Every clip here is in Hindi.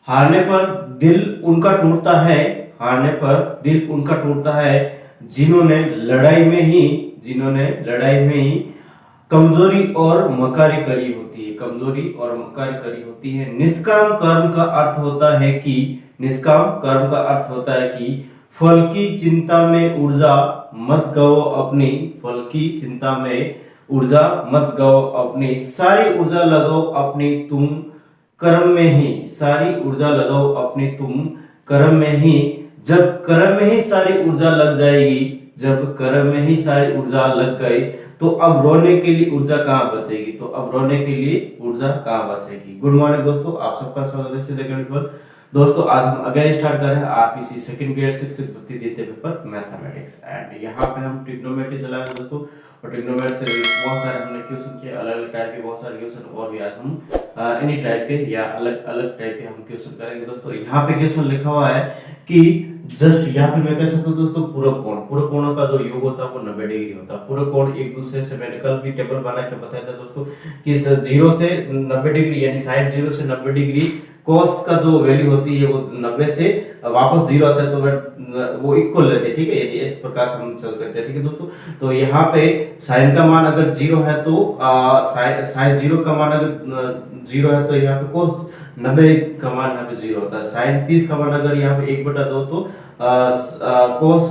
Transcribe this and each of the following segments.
हारने पर दिल उनका टूटता है, हारने पर दिल उनका टूटता है जिन्होंने लड़ाई में ही कमजोरी और मकारी करी होती है, कमजोरी और मकारी करी होती है। निष्काम कर्म का अर्थ होता है कि फल की चिंता में ऊर्जा मत गवो अपनी, फल की चिंता में ऊर्जा मत गवो अपनी, सारी ऊर्जा लगाओ अपनी तुम कर्म में ही, सारी ऊर्जा लगाओ अपनी तुम कर्म में ही। जब कर्म में ही सारी ऊर्जा लग जाएगी, जब कर्म में ही सारी ऊर्जा लग गई तो अब रोने के लिए ऊर्जा कहाँ बचेगी, तो अब रोने के लिए ऊर्जा कहाँ बचेगी। गुड मॉर्निंग दोस्तों, आप सबका स्वागत है सीधे गणित पर। दोस्तों आज हम अगेन स्टार्ट कर रहे हैं आरपीसी सेकंड ग्रेड शिक्षक भर्ती द्वितीय पेपर मैथमेटिक्स एंड यहाँ पे हम ट्रिग्नोमेट्री चलाएंगे दोस्तों। और ट्रिग्नोमेट्री से बहुत सारे हमने क्वेश्चन किए, अलग अलग टाइप के बहुत सारे क्वेश्चन, और भी आज हम एनी टाइप के या अलग अलग टाइप के हम क्वेश्चन करेंगे दोस्तों। यहाँ पे क्वेश्चन लिखा हुआ है कि जस्ट यहाँ पे मैं कह सकता हूँ दोस्तों, पूरे कोणों का जो योग होता है वो 90 डिग्री होता है। पूरे कोण एक दूसरे से, मैंने कल भी टेबल बना के बताया था दोस्तों कि 0 से 90 डिग्री यानी साइन 0 से 90 डिग्री cos का जो वैल्यू होती है वो 90 से वापस 0 आता है तो वो इक्वल रहते हैं, ठीक है। यदि इस प्रकार से हम चल सकते हैं, ठीक है दोस्तों। तो यहाँ पे साइन का मान अगर 0 है तो साइन 0 का मान अगर 0 है तो यहाँ पे cos 90 का मान यहाँ पे 0 होता है। साइन 30 का मान अगर यहाँ पे 1/2 तो cos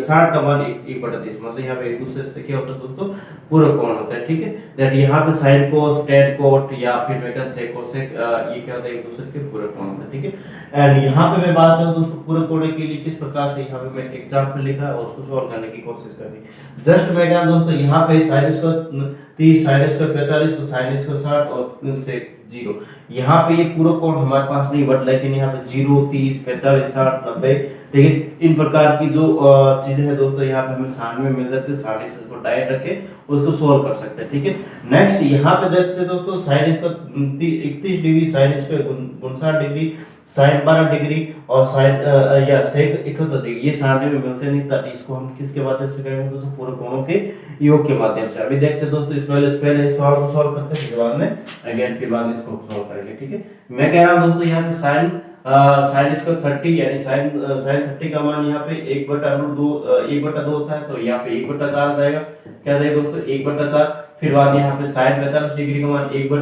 60 का मान 1/30, मतलब यहाँ पे एक दूसरे से क्या होता है दोस्तों, पूरा कोण होता है, ठीक है। दैट यहाँ पे sin cos tan cot या फिर मैं कहता sec cot sec, ये क्या होता है, एक दूसरे के पूरे कोण होता है, ठीक है। एंड यहाँ पे मैं बात करूँ दोस्तों पूरे कोण के लिए किस प्रकार से, यहाँ पे मैं एग्जांपल लिखा है और उसको सॉल्व करने की कोशिश करनी। जस्ट मैं क्या दोस्तों, यहाँ पे sin स्क्वायर 30, sin स्क्वायर 45 और sin स्क्वायर 60 और sec 0, यहाँ पे ये पूरा कोण हमारे पास नहीं, बट लेकिन यहाँ पे 0, 30, 45, 60, 90, ठीक है। इन प्रकार की जो चीजें हैं दोस्तों यहाँ पे हमें सामने में मिल जाती है, साढ़े से उसको डायरेक्ट रखे उसको सोल्व कर सकते हैं, ठीक है। नेक्स्ट यहाँ पे देखते हैं दोस्तों साइन इसका 31 डिग्री, साइन इसका 59 डिग्री, साइन 12 डिग्री और साइन या सेक 78 डिग्री, ये सामने में मिलते नहीं था। इसको हम किसके माध्यम से करेंगे दोस्तों, पूरे कोणों के योग के माध्यम से। अभी देखते हैं दोस्तों, इस पहले सॉल्व करते हैं, फिर बाद में अगेन फिर बाद में इसको सॉल्व करेंगे, ठीक है। मैं कह रहा हूं दोस्तों यहाँ पे साइन स्क्वायर 30 यानी साइन 30 का मान यहाँ पे 1/2 होता है, तो यहाँ पे 1/4 आ जाएगा, क्या जाएगा दोस्तों 1/4। फिर बाद में यहाँ पे साइन 45 डिग्री का मान 1/2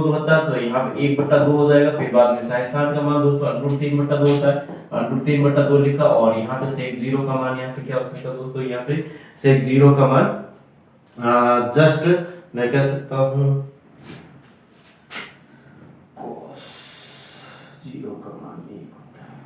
होता है, तो यहाँ पे 1/2 हो जाएगा। फिर बाद में साइन 60 का मान दोस्तों √3/2 होता है, √3/2 लिखा। और यहाँ पे सेक 0 का मान यहाँ पे क्या हो सकता है दोस्तों, यहाँ पे सेक 0 का मान जस्ट मैं कह सकता हूँ cos 0 का मान 1 होता है।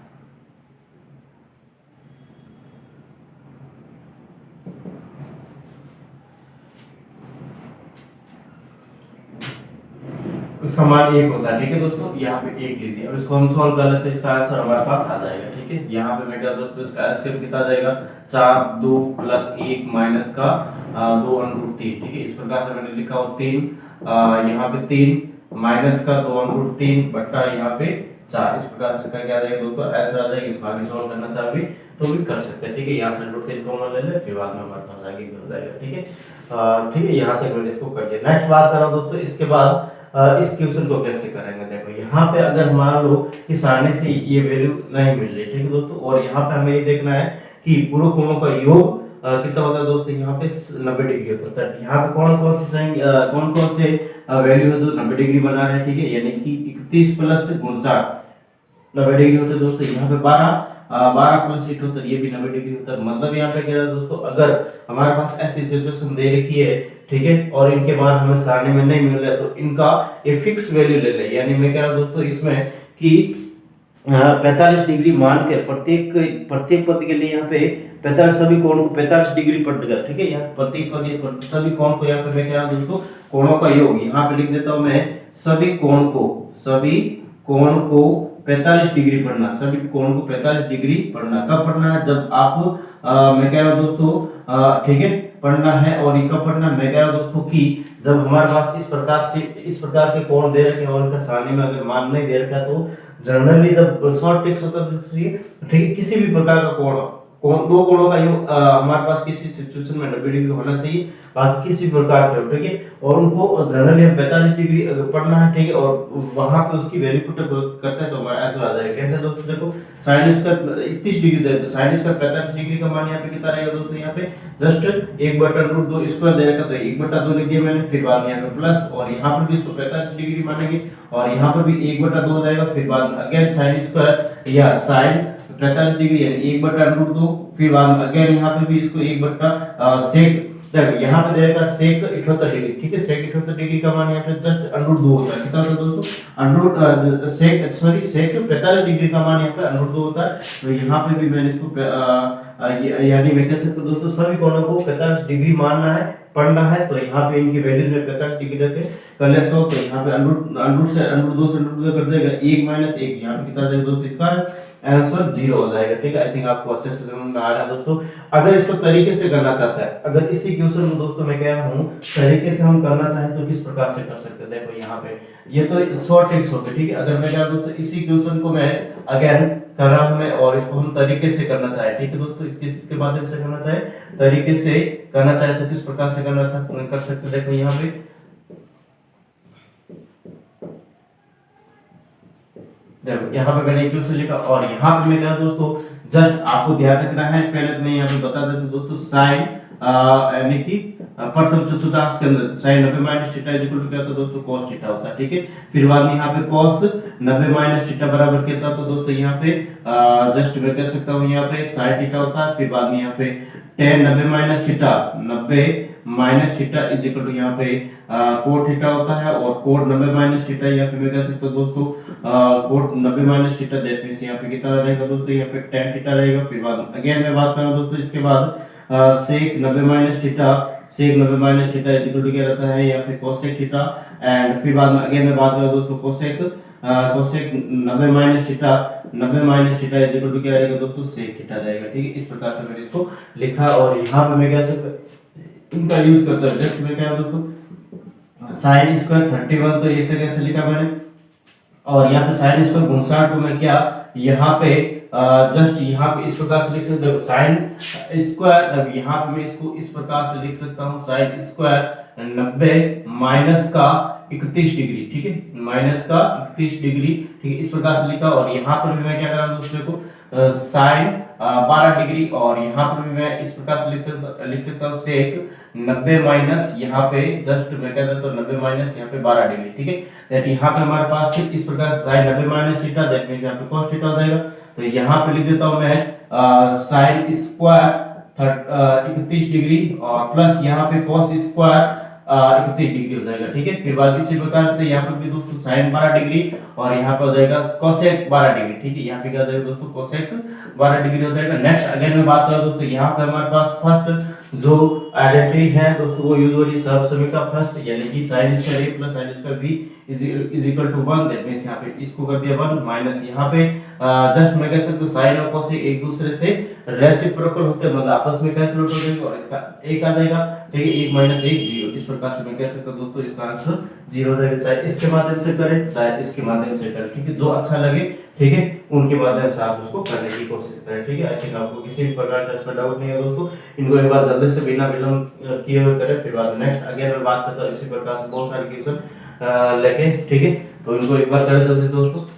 उसका मान 1 होता है, ठीक है दोस्तों। यहाँ पे 1 लिख दिया। अब इसको हम सॉल्व कर लेते हैं, इसका आंसर हमारे पास आ जाएगा, ठीक है। यहाँ पे मैं क्या दोस्तों, इसका एलसीएम कितना आ जाएगा, 4 2 + 1 माइनस का 2√3, ठीक है। इस प्रकार से मैंने लिखा और 3 यहाँ पे 3 माइनस का 2√3 बट्टा यहाँ पे 4, इस प्रकार से क्या आ जाएगा दोस्तों, आंसर आ जाएगा। इसको आगे सॉल्व करना चाहे तो भी कर सकते हैं, ठीक है। यहाँ से √3 कॉमन ले ले, फिर बाद में हमारे पास आगे भी हो जाएगा, ठीक है। ठीक है, यहाँ तक मैंने इसको कर दिया। नेक्स्ट बात कर रहा हूँ दोस्तों, इसके बाद इस क्वेश्चन को कैसे करेंगे। देखो यहाँ पे अगर मान लो कि सारणी से ये वैल्यू नहीं मिल रही, ठीक है दोस्तों, और यहाँ पे हमें ये देखना है कि पूरे कोणों का योग कितना होता है दोस्तों, यहाँ पे 90 डिग्री होता है। यहाँ पे कौन कौन से वैल्यू है जो 90 डिग्री बना रहे हैं, ठीक है। यानी कि 31 + 59 90 डिग्री होता है दोस्तों। यहाँ पे 12 + 78 ये भी 90 डिग्री होता है। मतलब यहाँ पे कह रहा है दोस्तों, अगर हमारे पास ऐसी सिचुएशन दे रखी है, ठीक है, और इनके बाद हमें सारणी में नहीं मिल रहा है तो इनका ये फिक्स वैल्यू ले ले। यानी मैं कह रहा हूं दोस्तों इसमें कि 45 डिग्री मान के प्रत्येक पद के लिए यहाँ पे 45 सभी कोणों को 45 डिग्री पड़ेगा, ठीक है। यहाँ प्रत्येक पद सभी कोण को यहाँ पे मैं कह रहा हूं दोस्तों कोणों का योग यहाँ पे लिख देता हूं मैं, सभी कोण को 45 डिग्री पढ़ना, सभी कोण को 45 डिग्री पढ़ना। कब पढ़ना है, जब आप मैं कह रहा हूं दोस्तों, ठीक है, पढ़ना है। और ये कब पढ़ना है, मैं कह रहा हूं दोस्तों कि जब हमारे पास इस प्रकार के कोण दे रखे हैं और इनका सारणी में अगर मान नहीं दे रखा है तो जनरली जब शॉर्ट टेक्स्ट होता है, ठीक है, किसी भी प्रकार का कोण दो कोणों का योग हमारे पास किसी सिचुएशन में 90 डिग्री होना चाहिए, बाकी किसी प्रकार के हो, ठीक है। और उनको जनरली हम 45 डिग्री पढ़ना है, ठीक है। और वहां पे उसकी वैल्यू पुट करते हैं तो हमारा आंसर आ जाएगा। कैसे दोस्तों, देखो साइन स्क्वायर 31 डिग्री दे तो साइन स्क्वायर 45 डिग्री का मान यहाँ पे कितना रहेगा दोस्तों, यहाँ पे जस्ट 1/√2 स्क्वायर दे रखा तो 1/2 लिख दिया मैंने, फिर बाद में यहाँ पे प्लस, और यहाँ पर भी इसको 45 डिग्री मानेंगे और यहाँ पर भी 1/2 हो जाएगा, फिर बाद में अगेन साइन स्क्वायर या साइन 45 डिग्री यानी 1/√2, फिर बाद में अगेन यहाँ पे भी इसको 1/sec, देखो यहाँ पे देगा sec 78 डिग्री, ठीक है। sec 78 डिग्री का मान यहाँ पे जस्ट √2 होता है, कितना होता है दोस्तों, sec 45 डिग्री का मान यहाँ पे √2 होता है। तो यहाँ पे भी मैंने इसको यानी मैं कह सकता हूँ दोस्तों सभी कोणों को 45 डिग्री मानना है, पढ़ना है। तो यहाँ पे इनकी वैल्यूज में 45 डिग्री रखे कर ले सो, तो यहाँ पे √2 से √2 कर देगा 1 - 1, यहाँ पे कितना जाएगा दोस्तों, इसका आंसर 0 हो जाएगा, ठीक है। आई थिंक आपको अच्छे से समझ में आ रहा है दोस्तों। अगर इसको तरीके से करना चाहता है, अगर इसी क्वेश्चन को दोस्तों मैं कह रहा हूँ तरीके से हम करना चाहें तो किस प्रकार से कर सकते हैं, देखो यहाँ पे ये तो शॉर्ट ट्रिक्स होते, ठीक है। अगर मैं कह दोस्तों इसी क्वेश्चन को मैं अगेन कर रहा हूं मैं, और इसको हम तरीके से करना चाहे, ठीक है दोस्तों, किसके माध्यम से करना चाहे, तरीके से करना चाहे तो किस प्रकार से करना चाहे कर सकते हैं। देखो यहाँ पे देखो यहाँ पे मैंने क्वेश्चन लिखा और यहाँ पे मैं क्या दोस्तों जस्ट आपको ध्यान रखना है, पहले तो मैं यहाँ पे बता देता हूँ दोस्तों साइन यानी कि प्रथम चतुर्थांश के अंदर साइन 90 - थीटा इक्वल टू क्या होता है दोस्तों, cos थीटा होता है, ठीक है। फिर बाद में यहाँ पे cos 90 - थीटा बराबर कितना होता है दोस्तों, यहाँ पे जस्ट मैं कह सकता हूँ यहाँ पे sin थीटा होता है। फिर बाद में यहाँ पे tan 90 - theta 90 - theta is equal to यहाँ पे cot थीटा होता है, और cot 90 - थीटा यहाँ पे मैं कह सकता हूँ दोस्तों cot 90 - थीटा, दैट मींस यहाँ पे कितना रहेगा दोस्तों, यहाँ पे tan थीटा रहेगा। फिर बाद अगेन मैं बात कर रहा हूँ दोस्तों इसके बाद sec 90 - theta, sec 90 - theta equal to क्या रहता है यहाँ पे cosec थीटा, एंड फिर बाद में अगेन मैं बात कर रहा हूँ दोस्तों cosec 90 - theta 90 - theta equal to क्या रहेगा दोस्तों, sec थीटा रहेगा, ठीक है। इस प्रकार से मैंने इसको लिखा और यहाँ पे मैं क्या सकता इनका यूज करता हूँ, जस्ट मैं क्या दोस्तों sin स्क्वायर 31 तो ऐसे कैसे लिखा मैंने, और यहाँ पे sin स्क्वायर 59 को मैं क्या यहाँ पे जस्ट यहाँ पे इस प्रकार से लिख सकते हो साइन स्क्वायर, यहाँ पे मैं इसको इस प्रकार से लिख सकता हूँ साइन स्क्वायर 90 माइनस का 31 डिग्री, ठीक है, माइनस का 31 डिग्री, ठीक है। इस प्रकार से लिखा और यहाँ पर भी मैं क्या कर रहा हूँ दोस्तों को साइन 12 डिग्री, और यहाँ पर भी मैं इस प्रकार से लिख सकता हूँ सेक 90 माइनस यहाँ पे जस्ट मैं कह देता हूँ 90 माइनस यहाँ पे 12 डिग्री, ठीक है। दैट यहाँ पे हमारे पास इस प्रकार sine 90 minus theta, that means यहाँ पे cos थीटा हो जाएगा। तो यहाँ पे लिख देता हूँ मैं साइन स्क्वायर 31 डिग्री और प्लस यहाँ पे cos स्क्वायर 31 डिग्री हो जाएगा, ठीक है। फिर बाद इसी प्रकार से यहाँ पर भी दोस्तों साइन 12 डिग्री और यहाँ पे हो जाएगा कोसेक 12 डिग्री, ठीक है। यहाँ पे क्या हो जाएगा दोस्तों कोसेक 12 डिग्री हो जाएगा। नेक्स्ट अगेन मैं बात करूँ दोस्तों यहाँ पे हमारे पास फर्स्ट जो आइडेंटिटी है दोस्तों वो यूजुअली सर्वसमी का फर्स्ट यानी कि sin square a plus sin square b is equal to 1, that means यहाँ पे इसको कर दिया 1 माइनस यहाँ पे जस्ट मैं कह सकता हूँ sin और cos एक दूसरे से रेसिप्रोकल होते हैं, मतलब आपस में कैंसिल हो जाएंगे और इसका एक आ जाएगा, ठीक है। 1 - 1 0, इस प्रकार से मैं कह सकता हूँ दोस्तों इसका आंसर 0 रहेगा, चाहे इसके माध्यम से करें चाहे इसके माध्यम से करें, ठीक है। जो अच्छा लगे, ठीक है, उनके माध्यम से आप उसको करने की कोशिश करें, ठीक है। आई थिंक आपको किसी भी प्रकार का इसमें डाउट नहीं है दोस्तों। इनको एक बार जल्दी से बिना विलंब किए हुए करें, फिर बाद नेक्स्ट अगेन मैं बात करता हूँ इसी प्रकार से बहुत सारे क्वेश्चन लेके, ठीक है। तो इनको एक बार करें जल्दी दोस्तों।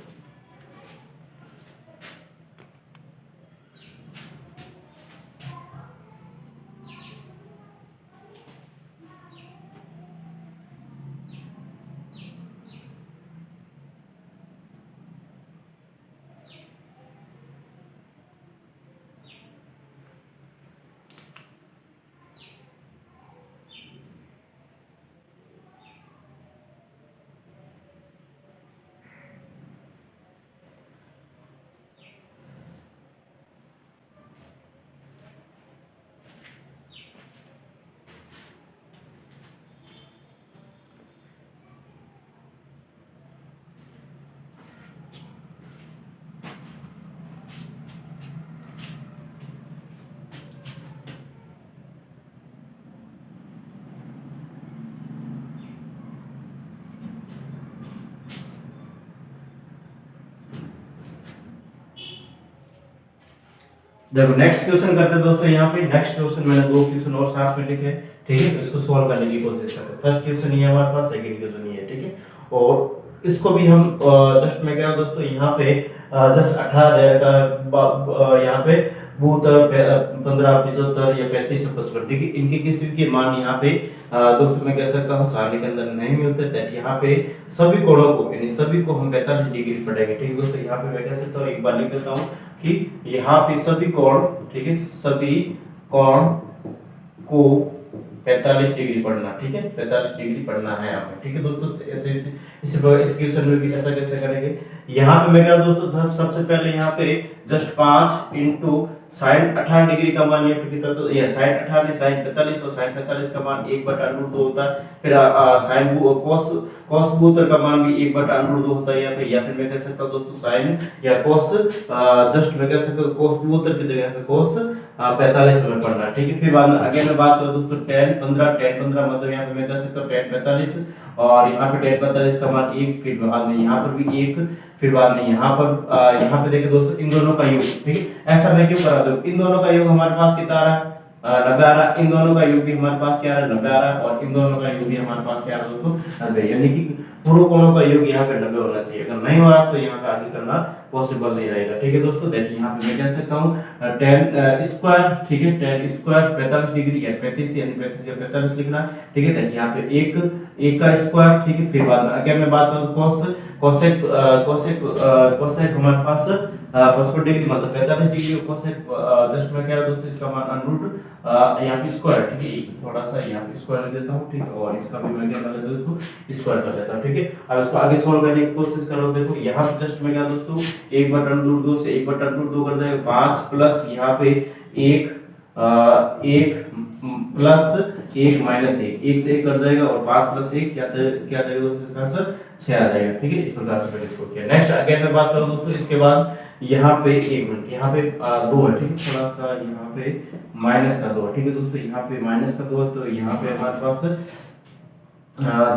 देखो नेक्स्ट क्वेश्चन करते हैं दोस्तों। यहाँ पे नेक्स्ट क्वेश्चन मैंने दो क्वेश्चन और साथ में लिखे हैं, ठीक है, इसको सॉल्व करने की कोशिश करते हैं। फर्स्ट क्वेश्चन ये हमारे पास, सेकंड क्वेश्चन ये, ठीक है, और इसको भी हम जस्ट मैं कह रहा हूँ दोस्तों, यहाँ पे जस्ट 18 का यहाँ पे 72, 15, 75 या 35 से 55, ठीक है, इनके किसी के मान यहाँ पे दोस्तों मैं कह सकता हूँ सारणी के अंदर नहीं मिलते, दैट यहाँ पे सभी कोणों को, यानी सभी को हम 45 डिग्री पढ़ेंगे, ठीक है दोस्तों। यहाँ पे मैं कह सकता हूँ, एक बार लिख देता हूँ कि यहाँ पे सभी कोण, ठीक है, सभी कोण को 45 डिग्री पढ़ना, ठीक है, 45 डिग्री पढ़ना है यहाँ पे, ठीक है दोस्तों। ऐसे इस क्वेश्चन में भी ऐसा कैसे करेंगे। यहाँ पे मैं कह रहा हूँ दोस्तों, सबसे पहले यहाँ पे जस्ट 5 इंटू साइन 18 डिग्री का मान यहाँ पे कितना, तो ये साइन 18 नहीं साइन 45, और साइन 45 का मान 1/√2 होता है। फिर साइन कॉस 72 का मान भी 1/√2 होता है यहाँ पे, या फिर मैं कह सकता हूँ दोस्तों साइन या कॉस, जस्ट मैं कह सकता हूँ cos 72 की जगह पे cos 45 हमें पढ़ना, ठीक है। फिर बाद में अगेन मैं बात करूँ दोस्तों tan 15 मतलब यहाँ पे मैं कह सकता हूँ tan 45, और यहाँ पे tan 45 का मान 1, फिर बाद में यहाँ पर भी 1, फिर बाद में यहाँ पे देखिए दोस्तों इन दोनों का योग, ठीक है। ऐसा मैं क्यों करा दूं, इन दोनों का योग हमारे पास कितना आ रहा है, 90 आ रहा है, इन दोनों का योग भी हमारे पास क्या आ रहा है, 90 आ रहा है, और इन दोनों का योग भी हमारे पास क्या आ रहा है दोस्तों, 90, यानी कि पूर्व कोणों का योग यहाँ पे 90 होना चाहिए। अगर नहीं हो रहा तो यहाँ पे आगे करना पॉसिबल नहीं रहेगा, ठीक है दोस्तों। देखिए यहाँ पे मैं कह सकता हूँ tan स्क्वायर, ठीक है, tan स्क्वायर 45 डिग्री या 35, यानी 35 या 45 लिखना, ठीक है। देखिए यहाँ पे एक का स्क्वायर, ठीक है। फिर बाद में अगर मैं बात करूँ कोसेक हमारे पास 55 डिग्री मतलब 45 डिग्री, कोसेक जस्ट मैं कह रहा हूँ दोस्तों, इसका मान √ यहाँ पे स्क्वायर, ठीक है, थोड़ा सा यहाँ पे स्क्वायर लिख देता हूँ, ठीक है, और इसका भी मैं क्या कर लेता हूँ, स्क्वायर कर लेता हूँ, ठीक है। अब इसको आगे सॉल्व करने की कोशिश करो। देखो यहाँ पे जस्ट मैं क्या दोस्तों 1/√2 से 1/√2 कर जाएगा 5 प्लस यहाँ पे 1 प्लस 1 माइनस 1 से 1 कट जाएगा, और 5 प्लस 1 क्या आ जाएगा दोस्तों, इसका आंसर 6 आ जाएगा, ठीक है। इस प्रकार से मैंने इसको किया। नेक्स्ट अगेन मैं बात करूं दोस्तों, इसके बाद यहाँ पे 1 मिनट, यहाँ पे 2 है, ठीक है, थोड़ा सा यहाँ पे माइनस का 2 है, ठीक है दोस्तों, यहाँ पे माइनस का 2 है, तो यहाँ पे हमारे पास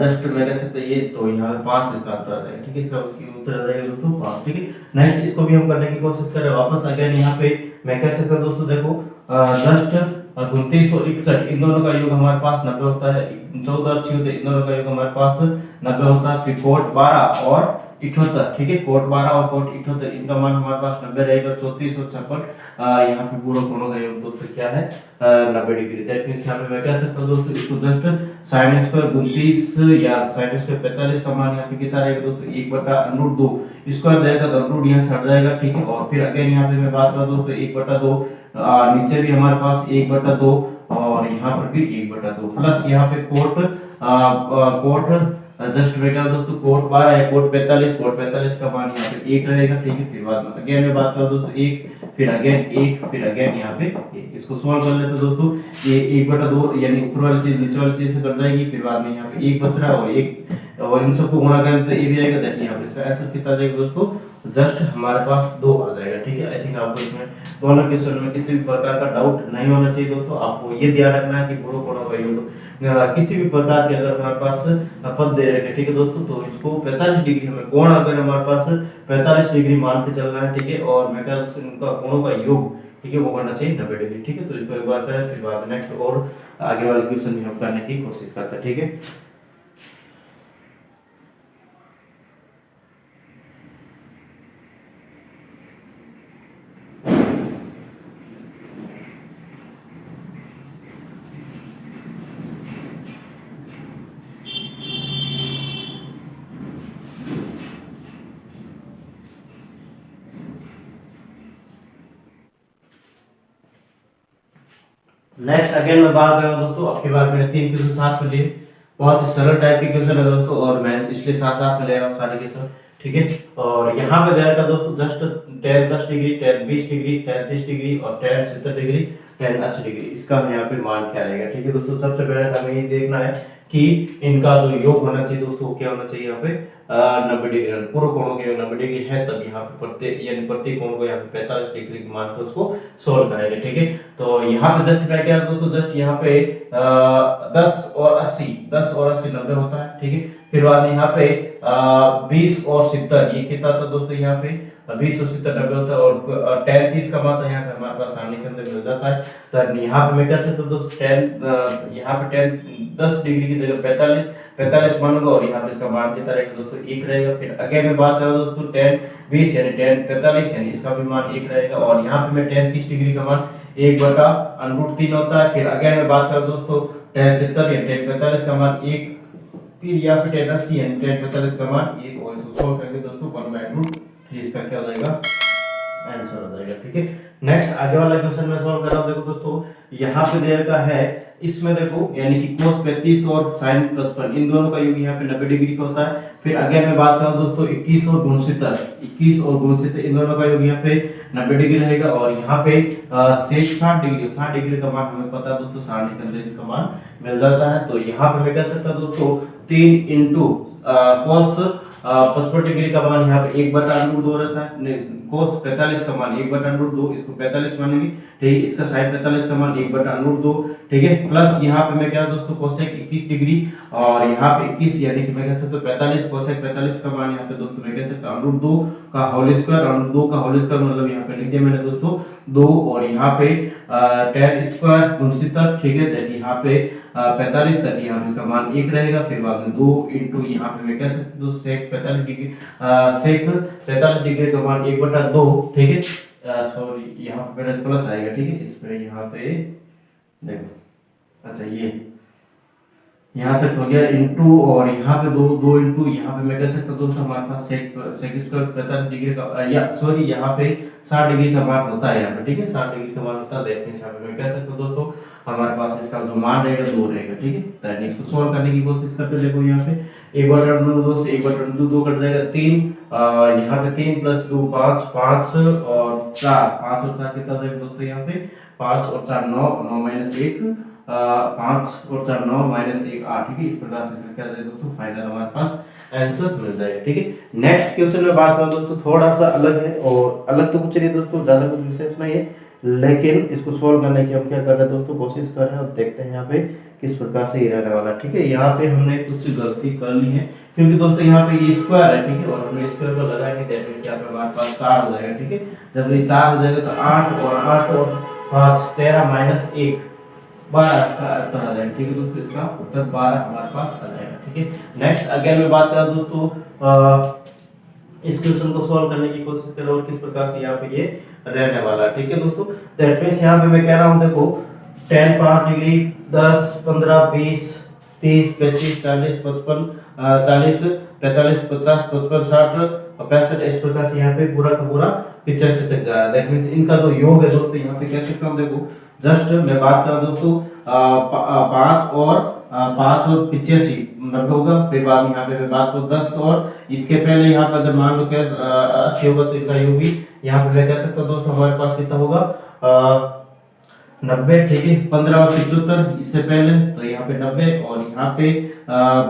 जस्ट मैं कह सकते ये, तो यहाँ पे 5 इसका उत्तर आ जाएगा, ठीक है, इसका उत्तर आ जाएगा दोस्तों 5, ठीक है। नेक्स्ट इसको भी हम करने की कोशिश करें वापस अगेन। यहाँ पे मैं कह सकता दोस्तों, देखो जस्ट 29 और 61 इन दोनों का योग हमारे पास 90 होता है, 14 और 76 इन दोनों का योग हमारे पास 90 होता है। फिर कोट 12 और 78, ठीक है, कोट 12 और कोट 78 इनका मान हमारे पास 90 रहेगा। 34 और 56 यहाँ पे पूरा कोणों का योग दोस्तों क्या है 90 डिग्री। दैट मींस यहाँ पे मैं कह सकता हूँ दोस्तों, इसको जस्ट साइन स्क्वायर 29 या साइन स्क्वायर 45 का मान यहाँ पे कितना रहेगा दोस्तों 1/√2 स्क्वायर रहेगा, तो √ यहाँ से हट जाएगा, ठीक है। और फिर अगेन यहाँ पे मैं बात करूँ दोस्तों 1/2, नीचे भी हमारे पास 1/2 और यहाँ पर भी 1/2 प्लस यहाँ पे कोट जस्ट मैं क्या दोस्तों कोट 12 है, कोट 45 का मान यहाँ पे 1 रहेगा, ठीक है। फिर बाद में अगेन मैं बात करूँ दोस्तों 1, फिर अगेन 1, फिर अगेन यहाँ पे 1। इसको सॉल्व कर लेते दोस्तों, ये 1/2 यानी ऊपर वाली चीज नीचे वाली चीज से कट जाएगी, फिर बाद में यहाँ पे 1 बच रहा है, और 1 और इन सबको गुणा करें तो ये भी आएगा। देखिए यहाँ पे इसका आंसर कितना आ जाएगा दोस्तों, जस्ट हमारे पास 2 आ जाएगा, ठीक है। आई थिंक आपको इसमें दोनों क्वेश्चन में किसी भी प्रकार का डाउट नहीं होना चाहिए दोस्तों। आपको ये ध्यान रखना है कि पूर्व कोणों का योग किसी भी प्रकार के अगर हमारे पास पद दे रखे, ठीक है दोस्तों, तो इसको 45 डिग्री हमें कोण अगर हमारे पास 45 डिग्री मान के चलना है, ठीक है, और मैं कह रहा हूँ उनका कोणों का योग, ठीक है, वो करना चाहिए 90 डिग्री, ठीक है। तो इसको एक बार करें, फिर बाद नेक्स्ट और आगे वाले क्वेश्चन भी हम करने की कोशिश करते हैं, ठीक है। नेक्स्ट अगेन मैं बात कर रहा हूँ दोस्तों, आपकी बार मैंने 3 क्वेश्चन साथ में लिए, बहुत ही सरल टाइप के क्वेश्चन है दोस्तों, और मैं इसलिए साथ में ले रहा हूँ सारे क्वेश्चन, ठीक है। और यहाँ पे जाएगा दोस्तों just tan 10 degree, tan 20 degree, tan 30 degree और tan 70 डिग्री, tan 80 डिग्री, इसका यहाँ पे मान क्या रहेगा, ठीक है दोस्तों। सबसे पहले हमें ये देखना है कि इनका जो योग होना चाहिए दोस्तों क्या होना चाहिए यहाँ पे 90 डिग्री, पूर्व कोणों के 90 डिग्री है, तब यहाँ पे प्रत्येक कोण को यहाँ पे 45 डिग्री मान कर उसको सोल्व करेंगे, ठीक है। तो यहाँ पे जस्ट क्या किया दोस्तों, जस्ट यहाँ पे 10 और 80 90 होता है, ठीक है। फिर बाद में यहाँ पे 20 और 70, ये कितना था दोस्तों यहाँ पे 20 और 70 90 होता है, और tan 30 का मान तो यहाँ पे हमारे पास सारणी के अंदर मिल जाता है। तो यहाँ पे मैं क्या सकता हूँ दोस्तों, tan यहाँ पे tan 10 डिग्री की जगह 45 मानूंगा, और यहाँ पे इसका मान कितना रहेगा दोस्तों 1 रहेगा। फिर अगेन मैं बात कर रहा हूँ दोस्तों tan 20 यानी tan 45 यानी इसका भी मान 1 रहेगा, और यहाँ पे मैं tan 30 डिग्री का मान 1/√3 होता है। फिर अगेन मैं बात कर रहा हूँ दोस्तों tan 70 या tan 45 का मान 1, फिर यहाँ पे tan 80 यानी tan 45 का मान 1, और इसको सॉल्व करके दोस्तों 1/√3 इसका क्या हो जाएगा, आंसर हो जाएगा। ठीक है, नेक्स्ट आगे वाला क्वेश्चन मैं सॉल्व कर रहा हूं। देखो दोस्तों यहाँ पे दे रखा है, इसमें देखो यानी कि cos 35 और sin 55 इन दोनों का योग यहाँ पे 90 डिग्री का होता है। फिर अगेन मैं बात करूं दोस्तों 21 और गुण 70 इन दोनों का योग यहाँ पे 90 डिग्री रहेगा, और यहाँ पे sec 60 डिग्री का मान हमें पता है दोस्तों, 60 डिग्री का मान मिल जाता है। तो यहाँ पे मैं कह सकता हूँ दोस्तों 3 इंटू cos 55 डिग्री का मान यहाँ पे 1/√2 रहता है, cos 45 का मान 1/√2, इसको 45 मानेंगे, ठीक है, इसका sin 45 का मान 1/√2, ठीक है, प्लस यहाँ पे मैं क्या दोस्तों cosec 21 डिग्री, और यहाँ पे 21 यानी कि मैं कह सकता हूँ 45, cosec 45 का मान यहाँ पे दोस्तों मैं कह सकता हूँ √2 का होल स्क्वायर, मतलब यहाँ पे लिख दिया मैंने दोस्तों 2, और यहाँ पे tan स्क्वायर गुण 70, ठीक है, तो यहाँ पे 45 तक यहाँ पे इसका मान 1 रहेगा। फिर बाद में 2 इंटू यहाँ पे मैं कह सकता हूँ sec 45 डिग्री का मान 1/2, ठीक है, सॉरी यहाँ पे मेरा प्लस आएगा, ठीक है, इस पे यहाँ पे देखो, अच्छा ये यहाँ तक हो गया इंटू, और यहाँ पे दो इंटू, यहाँ पे मैं कह सकता हूँ दोस्तों हमारे पास sec स्क्वायर 45 डिग्री का, या सॉरी यहाँ पे 60 डिग्री का मान होता है यहाँ पे, ठीक है, 60 डिग्री का मान होता है। देखने यहाँ पे मैं कह सकता हूँ दोस्तों हमारे पास इसका जो मान रहेगा 2 रहेगा, ठीक है। तो इसको सॉल्व करने की कोशिश करते, देखो यहाँ पे 1/2 से 1/2 कट जाएगा 3, यहाँ पे 3 प्लस 2 5 5 और 4, 5 और 4 कितना जाएगा दोस्तों, यहाँ पे 5 और 4 9, 9 माइनस 1 5 और 4 9 माइनस 1 8, ठीक है, इस प्रकार से क्या जाएगा दोस्तों, फाइनल हमारे पास आंसर मिल जाएगा। ठीक है, नेक्स्ट क्वेश्चन में बात करूं दोस्तों थोड़ा सा अलग है, और अलग तो कुछ नहीं दोस्तों, ज्यादा कुछ विशेष नहीं है, लेकिन इसको सोल्व करने की हम क्या कर रहे हैं दोस्तों, कोशिश कर रहे हैं, और देखते हैं यहाँ पे किस प्रकार से ये रहने वाला। ठीक है, यहाँ पे हमने कुछ गलती कर ली है, क्योंकि दोस्तों यहाँ पे ये स्क्वायर है, ठीक है, और हमने स्क्वायर को लगाएंगे, दैट मींस यहाँ पे हमारे पास 4 हो जाएगा। ठीक है, जब ये 4 हो जाएगा तो 8 और 5 13 माइनस 1 12 इसका उत्तर आ जाएगा। ठीक है दोस्तों, इसका उत्तर 12 हमारे पास आ जाएगा। ठीक है, नेक्स्ट अगेन मैं बात करा दोस्तों इस क्वेश्चन को सॉल्व करने की कोशिश करें, और किस प्रकार से यहाँ पे ये रहने वाला है। ठीक है दोस्तों, दैट मींस यहाँ पे मैं कह रहा हूँ देखो tan 5 डिग्री 10 15 20 30 35 40 55 40 45 50 55 60 और 65, इस प्रकार से यहाँ पे पूरा का पूरा 85 तक जा रहा है। दैट मींस इनका जो योग है दोस्तों यहाँ पे कह सकता हूँ, देखो जस्ट मैं बात कर रहा हूँ दोस्तों 5 और 85 90 होगा। फिर बाद में यहाँ पे मैं बात करूँ 10 और इसके पहले यहाँ पे अगर मान लो क्या 80 होगा, तो इनका योग भी यहाँ पे मैं कह सकता हूँ दोस्तों हमारे पास कितना होगा 90। ठीक है, 15 और 75 इससे पहले, तो यहाँ पे 90 और यहाँ पे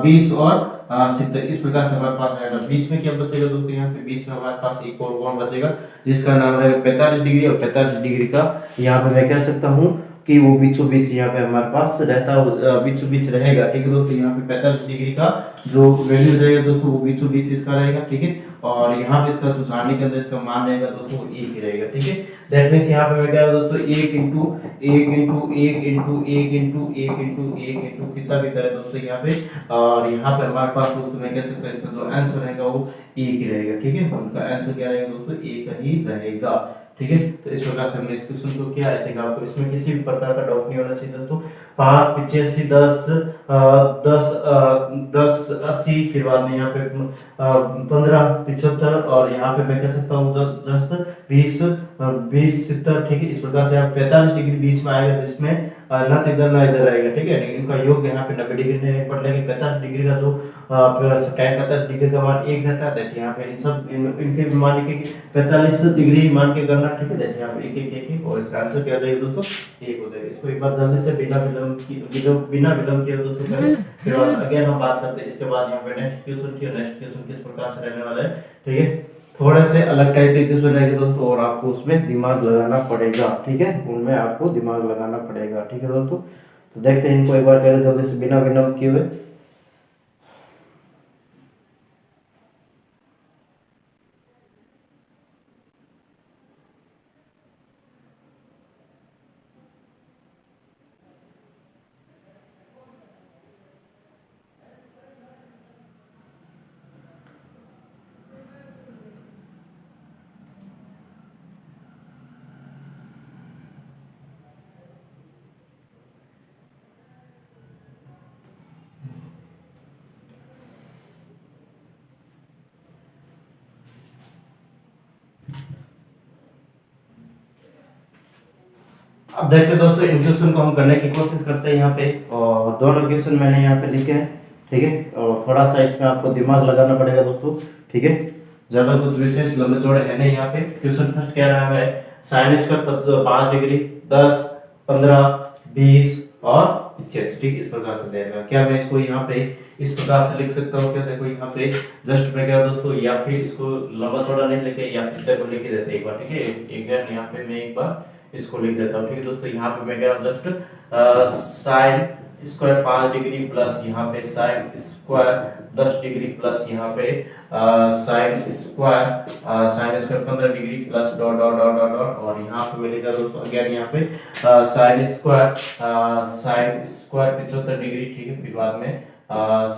20 और 70, इस प्रकार से हमारे पास आएगा। बीच में क्या बचेगा दोस्तों, यहाँ पे बीच में हमारे पास एक और कोण बचेगा जिसका नाम रहेगा 45 डिग्री, और 45 डिग्री का यहाँ पे मैं कह सकता हूँ कि वो बीचों बीच यहाँ पे हमारे पास रहता बीचों बीच रहेगा। ठीक है दोस्तों, यहाँ पे 45 डिग्री का जो वैल्यू रहेगा दोस्तों वो बीचों बीच इसका रहेगा। ठीक है, और यहाँ पे इसका सुसानी के अंदर इसका मान रहेगा दोस्तों वो 1 ही रहेगा। ठीक है, दैट मींस यहाँ पे मैं कह रहा हूँ दोस्तों 1 into 1 into 1 into 1 into 1 into 1 into कितना भी करे दोस्तों यहाँ पे, और यहाँ पे हमारे पास दोस्तों मैं कह सकता हूँ इसका जो आंसर रहेगा वो 1 ही रहेगा। ठीक है, उनका आंसर क्या रहेगा दोस्तों 1 ही रहेगा। ठीक है, तो इस प्रकार से हमने इस क्वेश्चन को किया। आई थिंक आपको इसमें किसी भी प्रकार का डाउट नहीं होना चाहिए दोस्तों। 5 85 10 80, फिर बाद में यहाँ पे 15 75, और यहाँ पे मैं कह सकता हूँ जस्ट 20 70। ठीक है, इस प्रकार से यहाँ 45 डिग्री बीच में आएगा, जिसमें ना तो इधर ना इधर रहेगा। ठीक है, इनका योग यहाँ पे 90 डिग्री नहीं पड़ लेकिन 45 डिग्री का जो tan 45 डिग्री का मान 1 रहता है, दैट यहाँ पे इन सब इनके मान के 45 डिग्री मान के करना। ठीक है, दैट यहाँ पे 1 1 1 और इसका आंसर क्या जाएगा दोस्तों 1 हो जाएगा। इसको एक बार जल्दी से बिना विलंब किए दोस्तों करें, फिर अगेन हम बात करते हैं इसके बाद यहाँ पे नेक्स्ट क्वेश्चन किस प्रकार से रहने वाला है। ठीक है, थोड़े से अलग टाइप के क्वेश्चन रहेंगे दोस्तों, और आपको उसमें दिमाग लगाना पड़ेगा। ठीक है, उनमें आपको दिमाग लगाना पड़ेगा। ठीक है दोस्तों, तो देखते हैं इनको एक बार करें जल्दी से बिना विलंब किए हुए। अब देखते हैं दोस्तों, इन क्वेश्चन को हम करने की कोशिश करते हैं यहाँ पे, और दोनों क्वेश्चन मैंने यहाँ पे लिखे हैं, ठीक है। और थोड़ा सा इसमें आपको दिमाग लगाना पड़ेगा दोस्तों, ठीक है। ज्यादा कुछ विशेष लंबे चौड़े है नहीं यहाँ पे। क्वेश्चन फर्स्ट कह रहा है साइन स्क्वायर 5 डिग्री 10 15 20 और 85, ठीक इस प्रकार से देगा। क्या मैं इसको यहाँ पे इस प्रकार से लिख सकता हूँ? क्या देखो यहाँ पे जस्ट मैं क्या दोस्तों, या फिर इसको लंबा चौड़ा नहीं लिखे, या फिर देखो लिख देते एक बार, ठीक है। एक बार यहाँ पे मैं एक बार इसको लिख देता हूँ, ठीक है दोस्तों। यहाँ पे मैं कह रहा हूँ just sine square 5 degree plus यहाँ पे साइन स्क्वायर 10 डिग्री प्लस यहाँ पे sine square 15 degree plus dot dot dot dot dot, और यहाँ पे मैं लिखा दोस्तों अगेन यहाँ पे साइन स्क्वायर 75 डिग्री, ठीक है। फिर बाद में